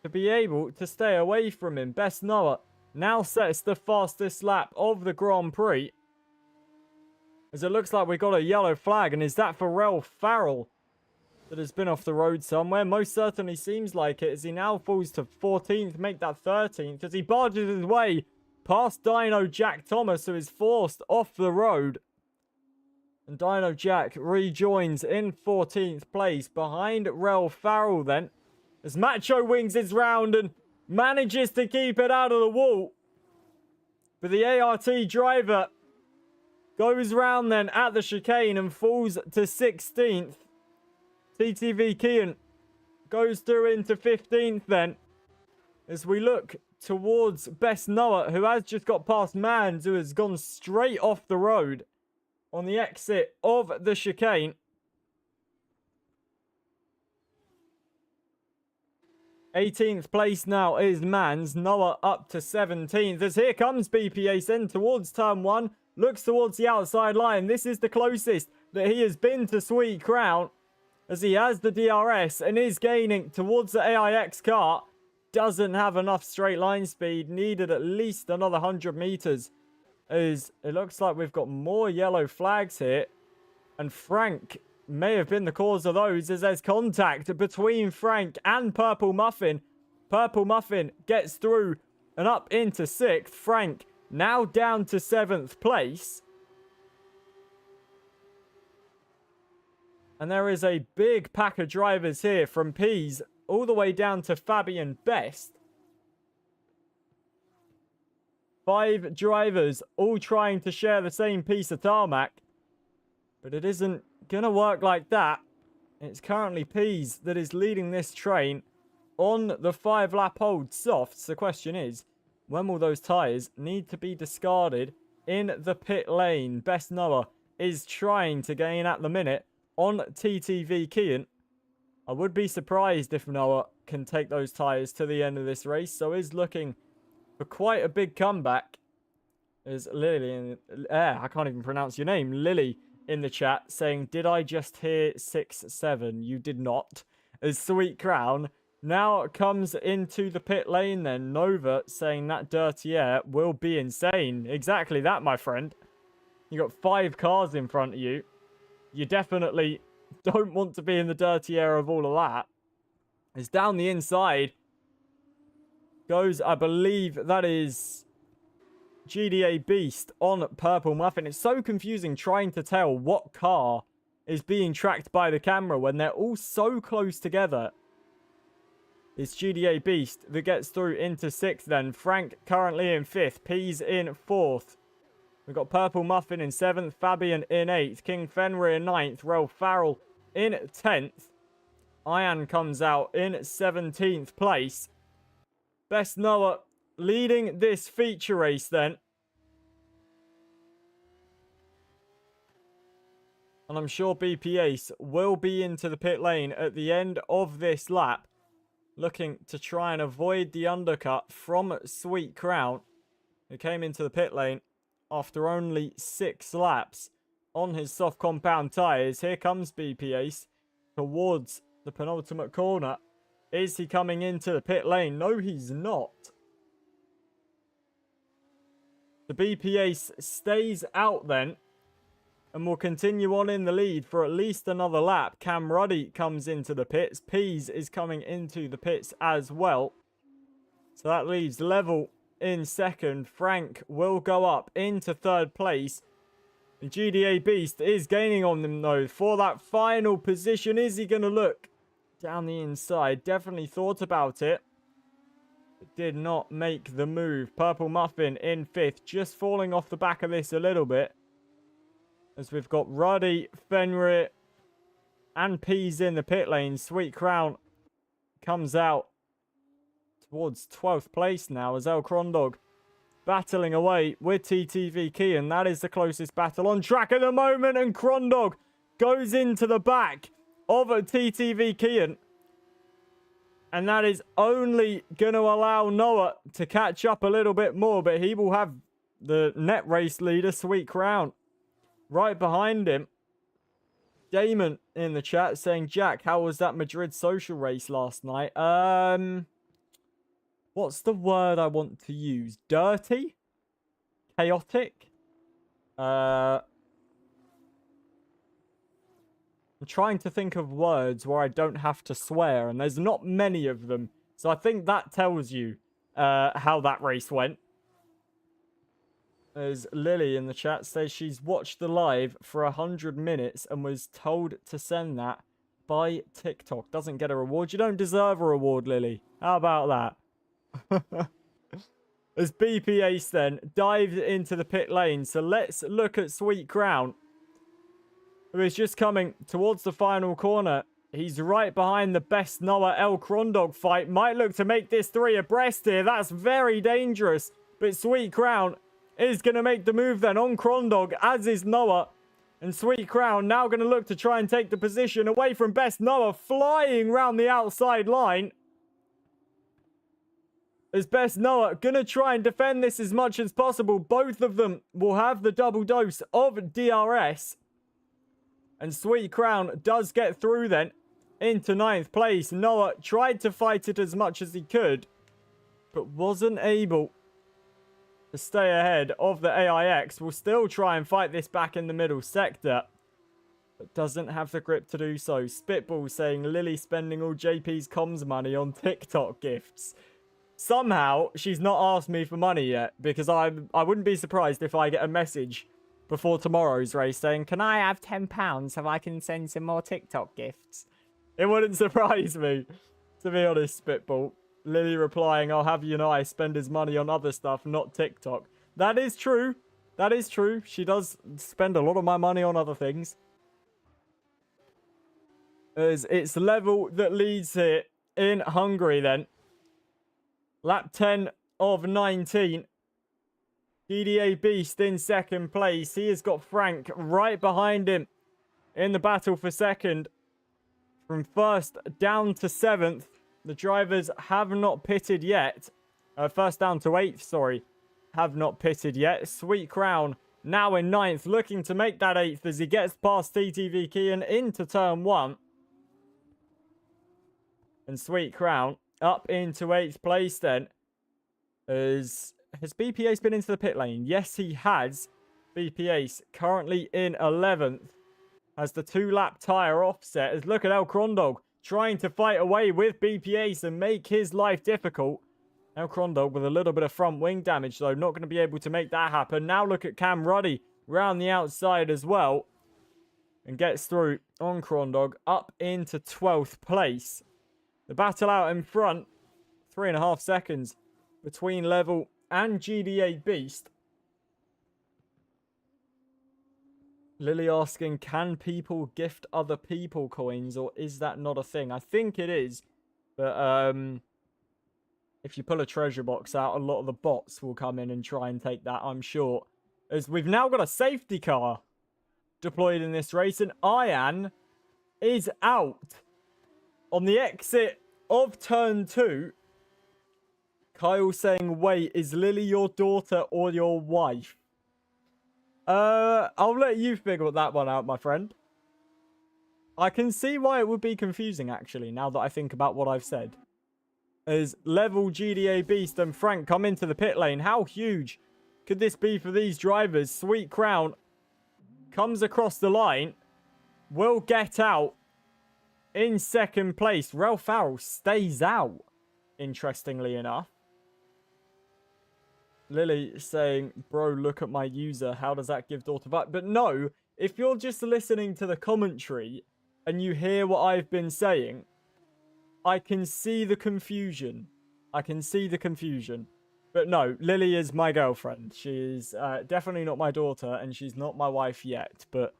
to be able to stay away from him. Best Noah now sets the fastest lap of the Grand Prix. As it looks like we got a yellow flag, and is that for Ralph Farrell that has been off the road somewhere? Most certainly seems like it, as he now falls to 14th, make that 13th, as he barges his way past Dino Jack Thomas, who is forced off the road. And Dino Jack rejoins in 14th place behind Ralph Farrell then, as Macho wings his round and manages to keep it out of the wall. But the ART driver goes round then at the chicane and falls to 16th. TTV Kian goes through into 15th then. As we look towards Best Noah, who has just got past Mans, who has gone straight off the road on the exit of the chicane. 18th place now is Mans. Noah up to 17th. As here comes BPA then towards turn 1. Looks towards the outside line. This is the closest that he has been to Sweet Crown, as he has the DRS and is gaining towards the AIX car. Doesn't have enough straight line speed. Needed at least another 100 meters. As it looks like we've got more yellow flags here. And Frank may have been the cause of those, as there's contact between Frank and Purple Muffin. Purple Muffin gets through and up into 6th. Frank now down to 7th place. And there is a big pack of drivers here from Pease all the way down to Fabian Best. 5 drivers all trying to share the same piece of tarmac. But it isn't going to work like that. It's currently Pease that is leading this train on the 5-lap old softs. The question is, when will those tyres need to be discarded in the pit lane? Best Noah is trying to gain at the minute on TTV Kian. I would be surprised if Noah can take those tyres to the end of this race, so is looking for quite a big comeback. There's Lily I can't even pronounce your name. Lily in the chat saying, did I just hear 6-7? You did not. As Sweet Crown now comes into the pit lane then. Nova saying that dirty air will be insane. Exactly that, my friend. You got 5 cars in front of you. You definitely don't want to be in the dirty air of all of that. It's down the inside. Goes, I believe that is GDA Beast on Purple Muffin. It's so confusing trying to tell what car is being tracked by the camera when they're all so close together. It's GDA Beast that gets through into 6th then. Frank currently in 5th. Pease in 4th. We've got Purple Muffin in 7th. Fabian in 8th. King Fenrir in 9th. Ralph Farrell in 10th. Ian comes out in 17th place. Best Noah leading this feature race then. And I'm sure BP Ace will be into the pit lane at the end of this lap, looking to try and avoid the undercut from Sweet Crown, who came into the pit lane after only 6 laps on his soft compound tyres. Here comes BP Ace towards the penultimate corner. Is he coming into the pit lane? No, he's not. The BP Ace stays out then and will continue on in the lead for at least another lap. Cam Ruddy comes into the pits. Pease is coming into the pits as well. So that leaves Level in 2nd. Frank will go up into 3rd place. And GDA Beast is gaining on them, though, for that final position. Is he going to look down the inside? Definitely thought about it, but did not make the move. Purple Muffin in 5th, just falling off the back of this a little bit. As we've got Ruddy, Fenrir, and Peas in the pit lane. Sweet Crown comes out towards 12th place now as El Crondog battling away with TTV Kian. That is the closest battle on track at the moment, and Crondog goes into the back of TTV Kian. And that is only going to allow Noah to catch up a little bit more, but he will have the net race leader, Sweet Crown, right behind him. Damon in the chat saying, Jack, how was that Madrid social race last night? What's the word I want to use? Dirty? Chaotic? I'm trying to think of words where I don't have to swear, and there's not many of them. So I think that tells you how that race went. As Lily in the chat says she's watched the live for 100 minutes and was told to send that by TikTok. Doesn't get a reward. You don't deserve a reward, Lily. How about that? As BP Ace then dives into the pit lane. So let's look at Sweet Crown, who is just coming towards the final corner. He's right behind the best Noah El Crondog fight. Might look to make this 3 abreast here. That's very dangerous. But Sweet Crown is going to make the move then on Crondog, as is Noah. And Sweet Crown now going to look to try and take the position away from best Noah, flying round the outside line. As best Noah going to try and defend this as much as possible. Both of them will have the double dose of DRS. And Sweet Crown does get through then into 9th place. Noah tried to fight it as much as he could, but wasn't able to stay ahead of the AIX. Will still try and fight this back in the middle sector, but doesn't have the grip to do so. Spitball saying Lily spending all JP's comms money on TikTok gifts. Somehow she's not asked me for money yet, because I wouldn't be surprised if I get a message before tomorrow's race saying, can I have £10 so I can send some more TikTok gifts? It wouldn't surprise me, to be honest, Spitball. Lily replying, I'll have you know I spend his money on other stuff, not TikTok. That is true. That is true. She does spend a lot of my money on other things. As it's level that leads here in Hungary then. Lap 10 of 19. GDA Beast in 2nd place. He has got Frank right behind him in the battle for 2nd. From 1st down to 7th. The drivers have not pitted yet. 1st down to 8th, sorry. Have not pitted yet. Sweet Crown now in 9th. Looking to make that 8th as he gets past TTV Kian into turn 1. And Sweet Crown up into 8th place then. Has BP Ace been into the pit lane? Yes, he has. BP Ace currently in 11th. Has the 2-lap tyre offset. As look at El Crondog trying to fight away with BP Ace and make his life difficult. El Crondog with a little bit of front wing damage though. Not going to be able to make that happen. Now look at Cam Ruddy round the outside as well. And gets through on Crondog up into 12th place. The battle out in front. 3.5 seconds between Level and GDA Beast. Lily asking, can people gift other people coins, or is that not a thing? I think it is, but if you pull a treasure box out, a lot of the bots will come in and try and take that, I'm sure. As we've now got a safety car deployed in this race, and Ian is out on the exit of turn 2. Kyle saying, wait, is Lily your daughter or your wife? I'll let you figure that one out, my friend. I can see why it would be confusing, actually, now that I think about what I've said. As Level, GDA Beast and Frank come into the pit lane, how huge could this be for these drivers? Sweet Crown comes across the line, will get out in 2nd place. Ralph Farrell stays out, interestingly enough. Lily saying, bro, look at my user. How does that give daughter vibe? But no, if you're just listening to the commentary and you hear what I've been saying, I can see the confusion. I can see the confusion. But no, Lily is my girlfriend. She's definitely not my daughter, and she's not my wife yet. But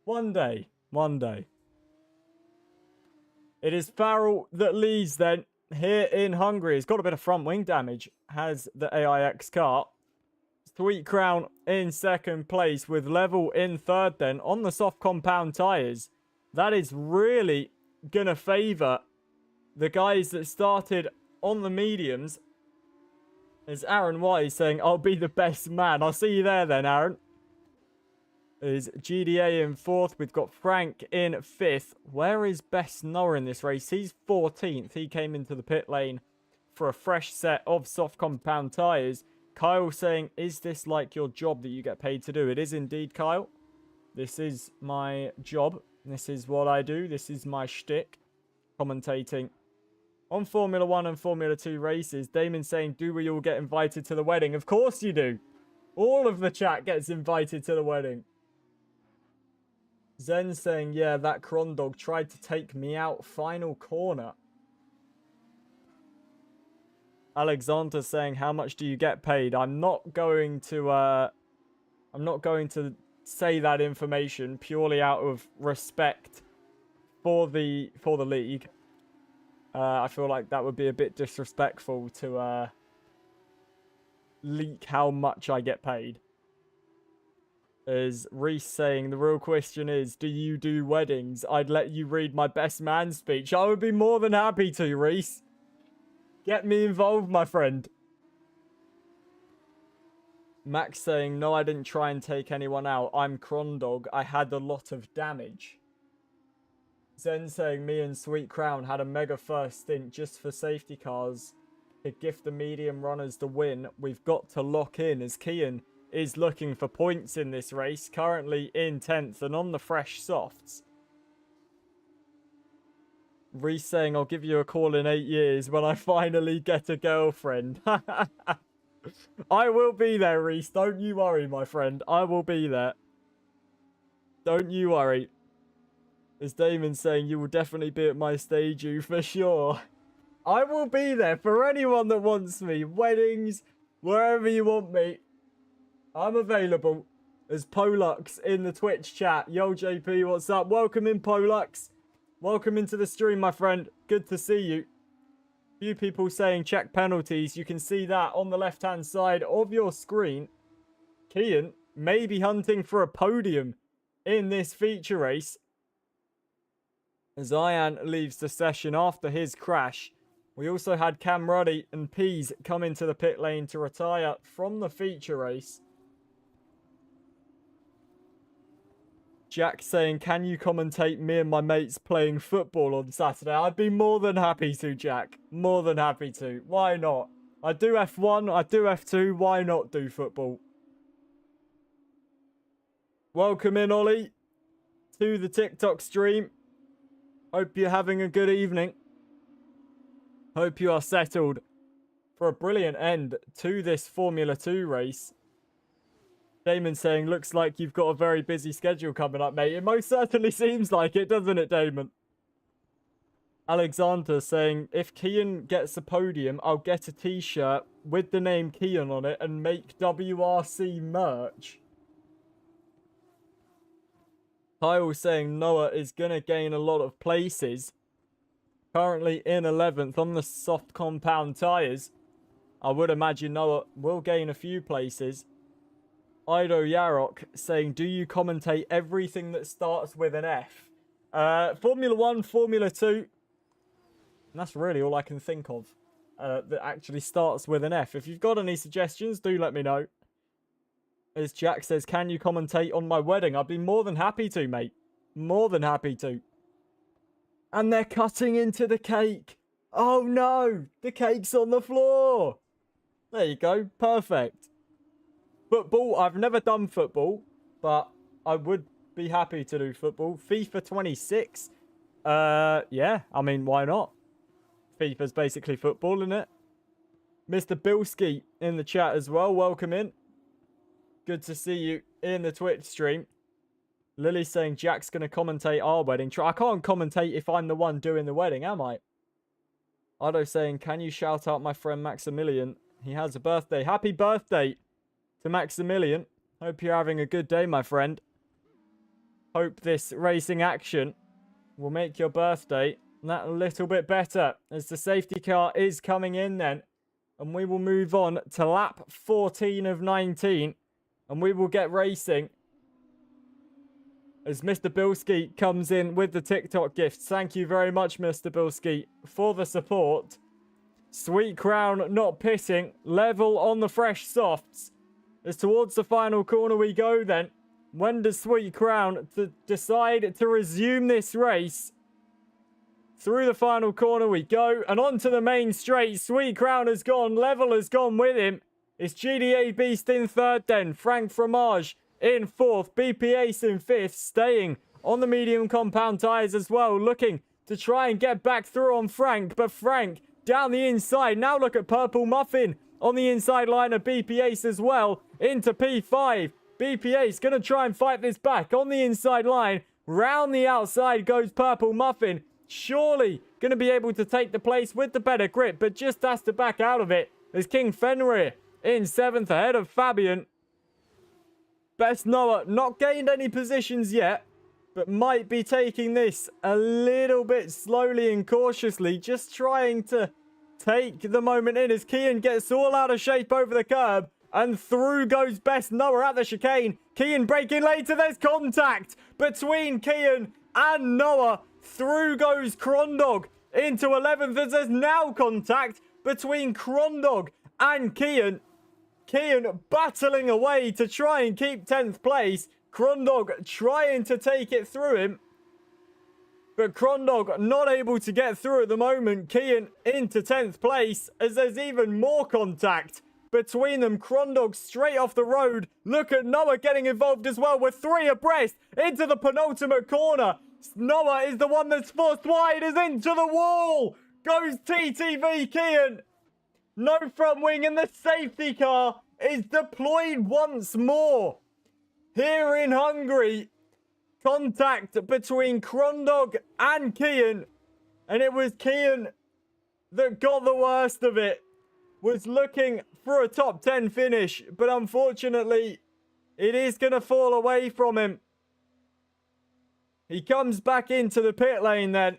one day, one day. It is Farrell that leads then here in Hungary. He's got a bit of front wing damage. Has the AIX car. Sweet Crown in second place with Level in third then on the soft compound tyres. That is really going to favour the guys that started on the mediums. Is Aaron Wise saying, I'll be the best man. I'll see you there then, Aaron. Is GDA in fourth. We've got Frank in fifth. Where is Best Noah in this race? He's 14th. He came into the pit lane for a fresh set of soft compound tyres. Kyle saying, is this like your job that you get paid to do? It is indeed, Kyle. This is my job. This is what I do. This is my shtick. Commentating on Formula 1 and Formula 2 races. Damon saying, do we all get invited to the wedding? Of course you do. All of the chat gets invited to the wedding. Zen saying, yeah, that cron dog tried to take me out final corner. Alexander saying, how much do you get paid? I'm not going to say that information purely out of respect for the league. I feel like that would be a bit disrespectful to leak how much I get paid. Is Reese saying, the real question is, do you do weddings? I'd let you read my best man speech. I would be more than happy to, Reese. Get me involved, my friend. Max saying, no, I didn't try and take anyone out. I'm Crondog. I had a lot of damage. Zen saying, me and Sweet Crown had a mega first stint just for safety cars to gift the medium runners the win. We've got to lock in as Kian is looking for points in this race. Currently in 10th and on the fresh softs. Reese saying, I'll give you a call in 8 years when I finally get a girlfriend. I will be there, Reese. Don't you worry, my friend. I will be there. Don't you worry. As Damon saying, you will definitely be at my stage, you for sure. I will be there for anyone that wants me. Weddings, wherever you want me. I'm available. As Polux in the Twitch chat. Yo, JP, what's up? Welcome in, Polux. Welcome into the stream, my friend. Good to see you. Few people saying check penalties. You can see that on the left-hand side of your screen. Kian may be hunting for a podium in this feature race. As Ian leaves the session after his crash. We also had Cam Ruddy and Pease come into the pit lane to retire from the feature race. Jack saying, can you commentate me and my mates playing football on Saturday? I'd be more than happy to, Jack. More than happy to. Why not? I do F1, I do F2. Why not do football? Welcome in, Ollie, to the TikTok stream. Hope you're having a good evening. Hope you are settled for a brilliant end to this Formula 2 race. Damon saying, looks like you've got a very busy schedule coming up, mate. It most certainly seems like it, doesn't it, Damon? Alexander saying, if Kian gets a podium, I'll get a t-shirt with the name Kian on it and make WRC merch. Kyle saying Noah is going to gain a lot of places. Currently in 11th on the soft compound tyres. I would imagine Noah will gain a few places. Ido Yarok saying, do you commentate everything that starts with an F? Formula 1, Formula 2. And that's really all I can think of that actually starts with an F. If you've got any suggestions, do let me know. As Jack says, can you commentate on my wedding? I'd be more than happy to, mate. More than happy to. And they're cutting into the cake. Oh no, the cake's on the floor. There you go, perfect. Football, I've never done football, but I would be happy to do football. FIFA 26, yeah, I mean, why not? FIFA's basically football, isn't it? Mr. Bilski in the chat as well. Welcome in. Good to see you in the Twitch stream. Lily's saying Jack's going to commentate our wedding. I can't commentate if I'm the one doing the wedding, am I? Ardo saying, can you shout out my friend Maximilian? He has a birthday. Happy birthday to Maximilian. Hope you're having a good day, my friend. Hope this racing action will make your birthday that a little bit better as the safety car is coming in then. And we will move on to lap 14 of 19. And we will get racing as Mr. Bilski comes in with the TikTok gifts. Thank you very much, Mr. Bilski, for the support. Sweet Crown not pitting. Level on the fresh softs. As towards the final corner we go then. When does Sweet Crown decide to resume this race? Through the final corner we go. And onto the main straight. Sweet Crown has gone. Level has gone with him. It's GDA Beast in third then. Frank Fromage in fourth. BP Ace in fifth. Staying on the medium compound tyres as well. Looking to try and get back through on Frank. But Frank down the inside. Now look at Purple Muffin on the inside line of BP Ace as well. Into P5. BP Ace going to try and fight this back on the inside line. Round the outside goes Purple Muffin. Surely going to be able to take the place with the better grip, but just has to back out of it. There's King Fenrir in seventh ahead of Fabian. Best Noah not gained any positions yet, but might be taking this a little bit slowly and cautiously, just trying to take the moment in as Kian gets all out of shape over the curb. And through goes Best Noah at the chicane. Kian breaking later. There's contact between Kian and Noah. Through goes Krondog into 11th as there's now contact between Krondog and Kian. Kian battling away to try and keep 10th place. Krondog trying to take it through him. But Krondog not able to get through at the moment. Kian into 10th place as there's even more contact between them. Krondog straight off the road. Look at Noah getting involved as well. We're three abreast into the penultimate corner. Noah is the one that's forced wide, is into the wall. Goes TTV Kian. No front wing and the safety car is deployed once more. Here in Hungary, contact between Krondog and Kian. And it was Kian that got the worst of it. Was looking for a top 10 finish, but unfortunately, it is going to fall away from him. He comes back into the pit lane then,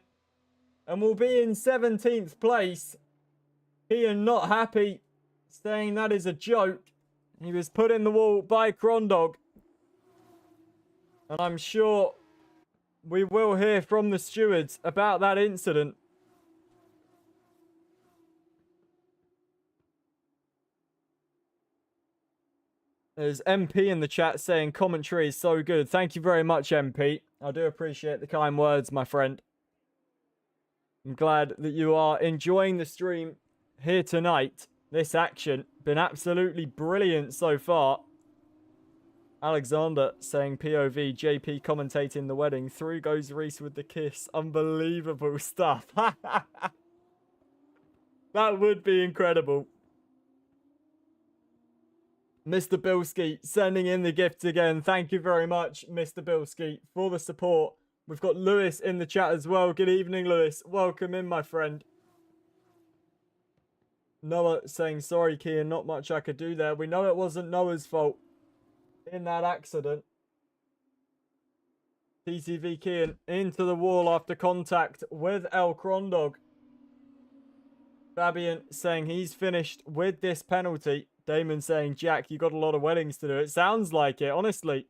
and will be in 17th place. Kian not happy, saying that is a joke. He was put in the wall by Krondog. And I'm sure we will hear from the stewards about that incident. There's MP in the chat saying commentary is so good. Thank you very much, MP. I do appreciate the kind words, my friend. I'm glad that you are enjoying the stream here tonight. This action been absolutely brilliant so far. Alexander saying POV, JP commentating the wedding. Through goes Reese with the kiss. Unbelievable stuff. That would be incredible. Mr. Bilski sending in the gifts again. Thank you very much, Mr. Bilski, for the support. We've got Lewis in the chat as well. Good evening, Lewis. Welcome in, my friend. Noah saying, sorry, Kian, not much I could do there. We know it wasn't Noah's fault in that accident. TTV Kian into the wall after contact with El Krondog. Fabian saying he's finished with this penalty. Damon saying, Jack, you got a lot of weddings to do. It sounds like it, honestly.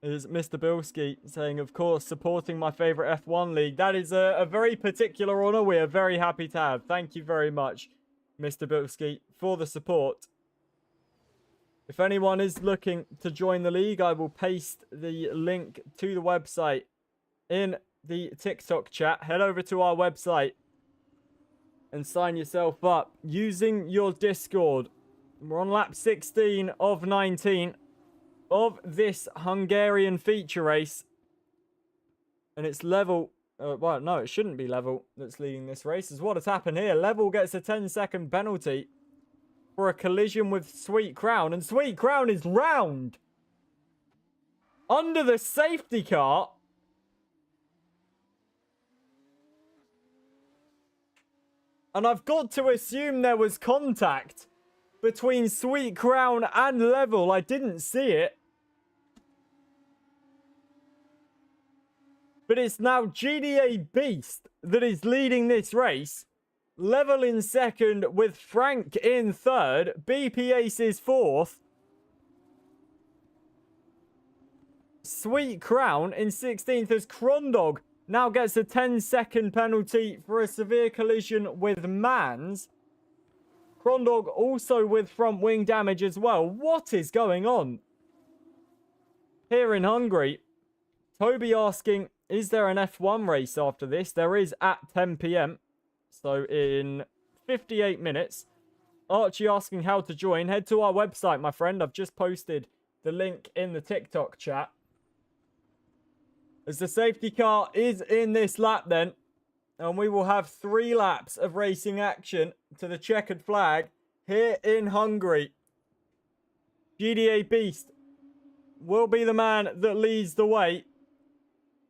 Is Mr. Bilski saying, of course, supporting my favourite F1 league. That is a very particular honour we are very happy to have. Thank you very much, Mr. Bilski, for the support. If anyone is looking to join the league, I will paste the link to the website in the TikTok chat. Head over to our website and sign yourself up using your Discord. We're on lap 16 of 19 of this Hungarian feature race. And it's level Well, no, it shouldn't be Level that's leading this race. Is what has happened here. Level gets a 10-second penalty for a collision with Sweet Crown. And Sweet Crown is round under the safety car. And I've got to assume there was contact between Sweet Crown and Level. I didn't see it. But it's now GDA Beast that is leading this race. Level in second with Frank in third. BP Ace is fourth. Sweet Crown in 16th as Crondog now gets a 10-second penalty for a severe collision with Mans. Crondog also with front wing damage as well. What is going on here in Hungary? Toby asking, is there an F1 race after this? There is at 10 p.m. So in 58 minutes. Archie asking how to join. Head to our website, my friend. I've just posted the link in the TikTok chat. As the safety car is in this lap then. And we will have 3 laps of racing action to the checkered flag here in Hungary. GDA Beast will be the man that leads the way.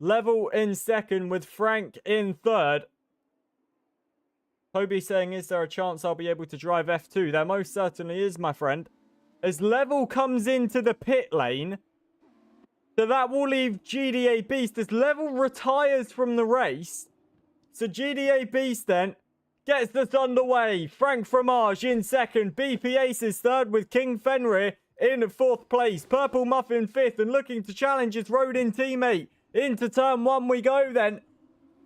Level in second with Frank in third. Toby saying, is there a chance I'll be able to drive F2? There most certainly is, my friend. As Level comes into the pit lane. So that will leave GDA Beast as Level retires from the race. So GDA Beast then gets this underway. Frank Fromage in second. BP Ace is third with King Fenrir in fourth place. Purple Muffin fifth and looking to challenge his Rodin teammate. Into turn 1 we go then.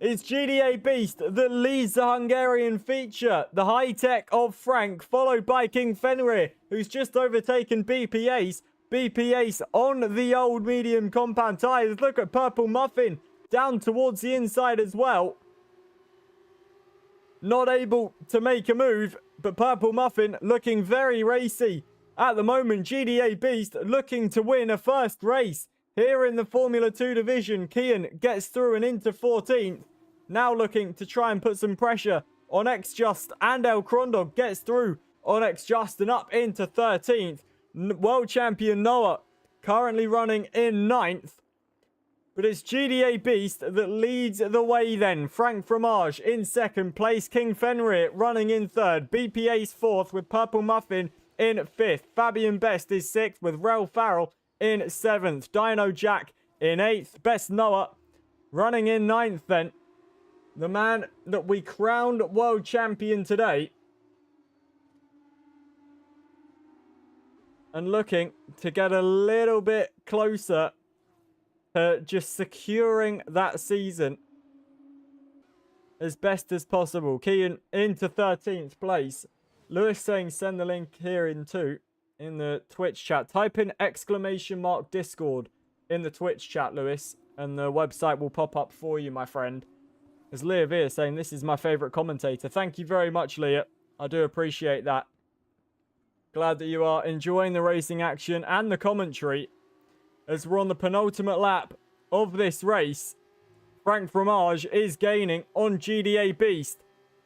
It's GDA Beast that leads the Hungarian feature. The high-tech of Frank, followed by King Fenrir, who's just overtaken BP Ace. BP Ace on the old medium compound tyres. Look at Purple Muffin down towards the inside as well. Not able to make a move, but Purple Muffin looking very racy. At the moment, GDA Beast looking to win a first race. Here in the Formula 2 division, Kian gets through and into 14th. Now looking to try and put some pressure on X-Just, and El Crondog gets through on X-Just and up into 13th. World champion Noah currently running in 9th. But it's GDA Beast that leads the way then. Frank Fromage in second place. King Fenrir running in third. BP Ace 4th with Purple Muffin in 5th. Fabian Best is 6th with Rel Farrell in 7th. Dino Jack in 8th. Best Noah running in 9th then. The man that we crowned world champion today. And looking to get a little bit closer to just securing that season as best as possible. Kian into 13th place. Lewis saying send the link here in too. In the Twitch chat. Type in ! Discord in the Twitch chat, Lewis, and the website will pop up for you, my friend. As Leah Veer saying, this is my favourite commentator. Thank you very much, Leah. I do appreciate that. Glad that you are enjoying the racing action and the commentary as we're on the penultimate lap of this race. Frank Fromage is gaining on GDA Beast.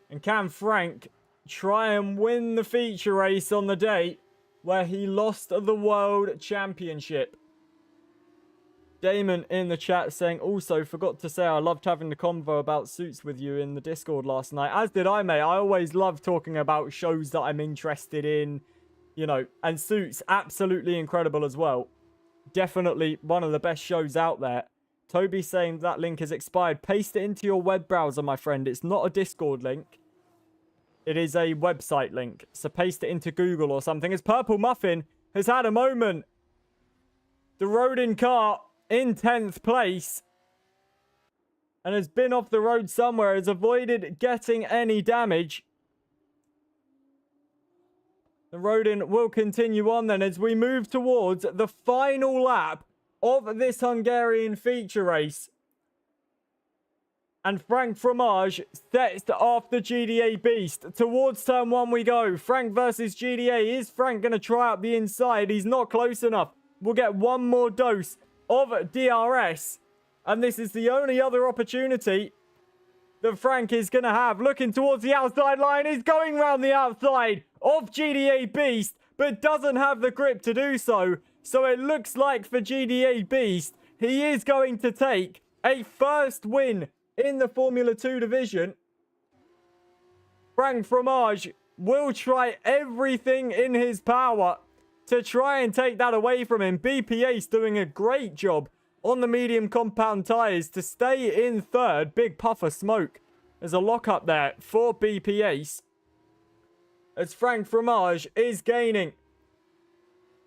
And can Frank try and win the feature race on the day where he lost the World Championship? Damon in the chat saying, also forgot to say I loved having the convo about Suits with you in the Discord last night. As did I, mate. I always love talking about shows that I'm interested in, you know, and Suits, absolutely incredible as well. Definitely one of the best shows out there. Toby saying that link has expired. Paste it into your web browser, my friend. It's not a Discord link. It is a website link. So paste it into Google or something. As Purple Muffin has had a moment. The Rodin car in 10th place. And has been off the road somewhere. Has avoided getting any damage. The Rodin will continue on then as we move towards the final lap of this Hungarian feature race. And Frank Fromage sets off the GDA Beast. Towards turn 1 we go. Frank versus GDA. Is Frank going to try out the inside? He's not close enough. We'll get one more dose of DRS. And this is the only other opportunity that Frank is going to have. Looking towards the outside line. He's going round the outside of GDA Beast, but doesn't have the grip to do so. So it looks like for GDA Beast, he is going to take a first win in the Formula 2 division. Frank Fromage will try everything in his power to try and take that away from him. BP Ace doing a great job on the medium compound tyres to stay in third. Big puff of smoke. There's a lock up there for BP Ace, as Frank Fromage is gaining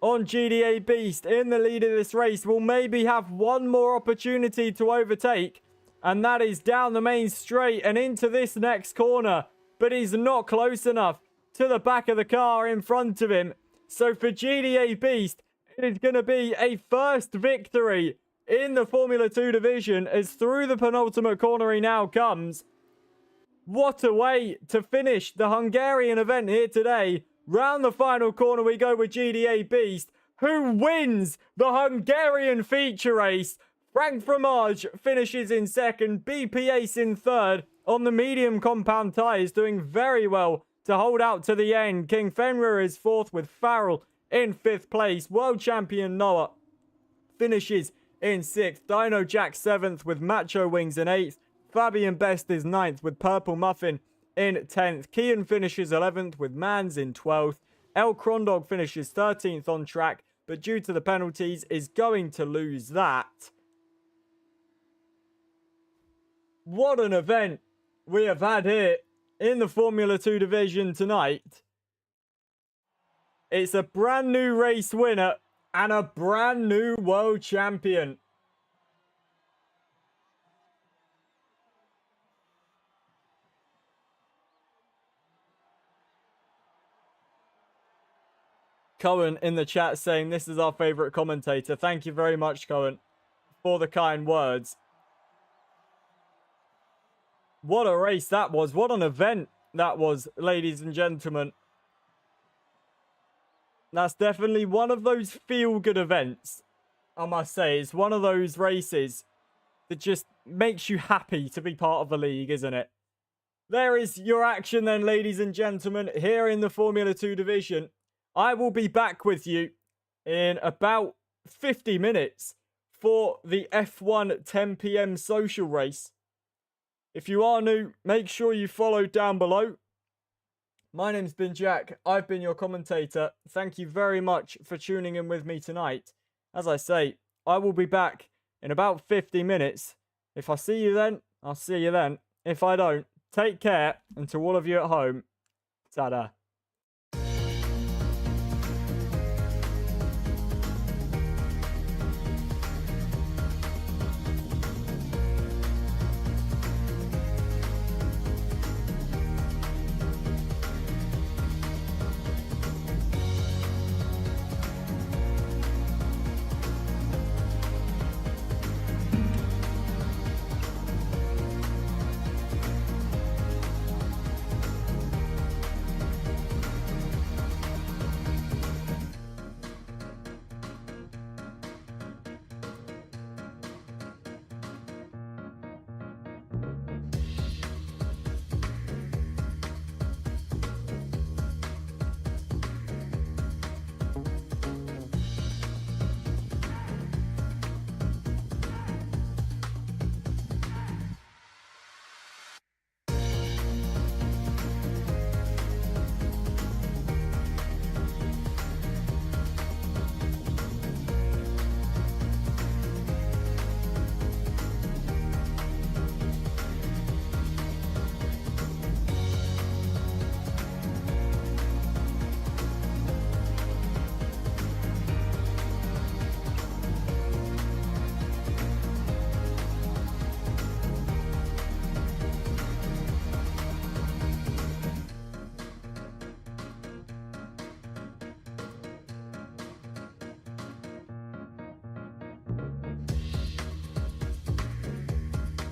on GDA Beast in the lead of this race. Will maybe have one more opportunity to overtake, and that is down the main straight and into this next corner. But he's not close enough to the back of the car in front of him. So for GDA Beast, it is going to be a first victory in the Formula 2 division, as through the penultimate corner he now comes. What a way to finish the Hungarian event here today. Round the final corner we go with GDA Beast, who wins the Hungarian feature race. Frank Fromage finishes in second, BP Ace in third on the medium compound tyres, doing very well to hold out to the end. King Fenrir is fourth with Farrell in fifth place. World champion Noah finishes in sixth. Dino Jack seventh with Macho Wings in eighth. Fabian Best is ninth with Purple Muffin in 10th. Kian finishes 11th with Mans in 12th. El Crondog finishes 13th on track, but due to the penalties is going to lose that. What an event we have had here in the Formula 2 division tonight. It's a brand new race winner and a brand new world champion. Cohen in the chat saying this is our favourite commentator. Thank you very much, Cohen, for the kind words. What a race that was. What an event that was, ladies and gentlemen. That's definitely one of those feel-good events, I must say. It's one of those races that just makes you happy to be part of the league, isn't it? There is your action then, ladies and gentlemen, here in the Formula 2 division. I will be back with you in about 50 minutes for the F1 10 PM social race. If you are new, make sure you follow down below. My name's been Jack. I've been your commentator. Thank you very much for tuning in with me tonight. As I say, I will be back in about 50 minutes. If I see you then, I'll see you then. If I don't, take care. And to all of you at home, ta-da.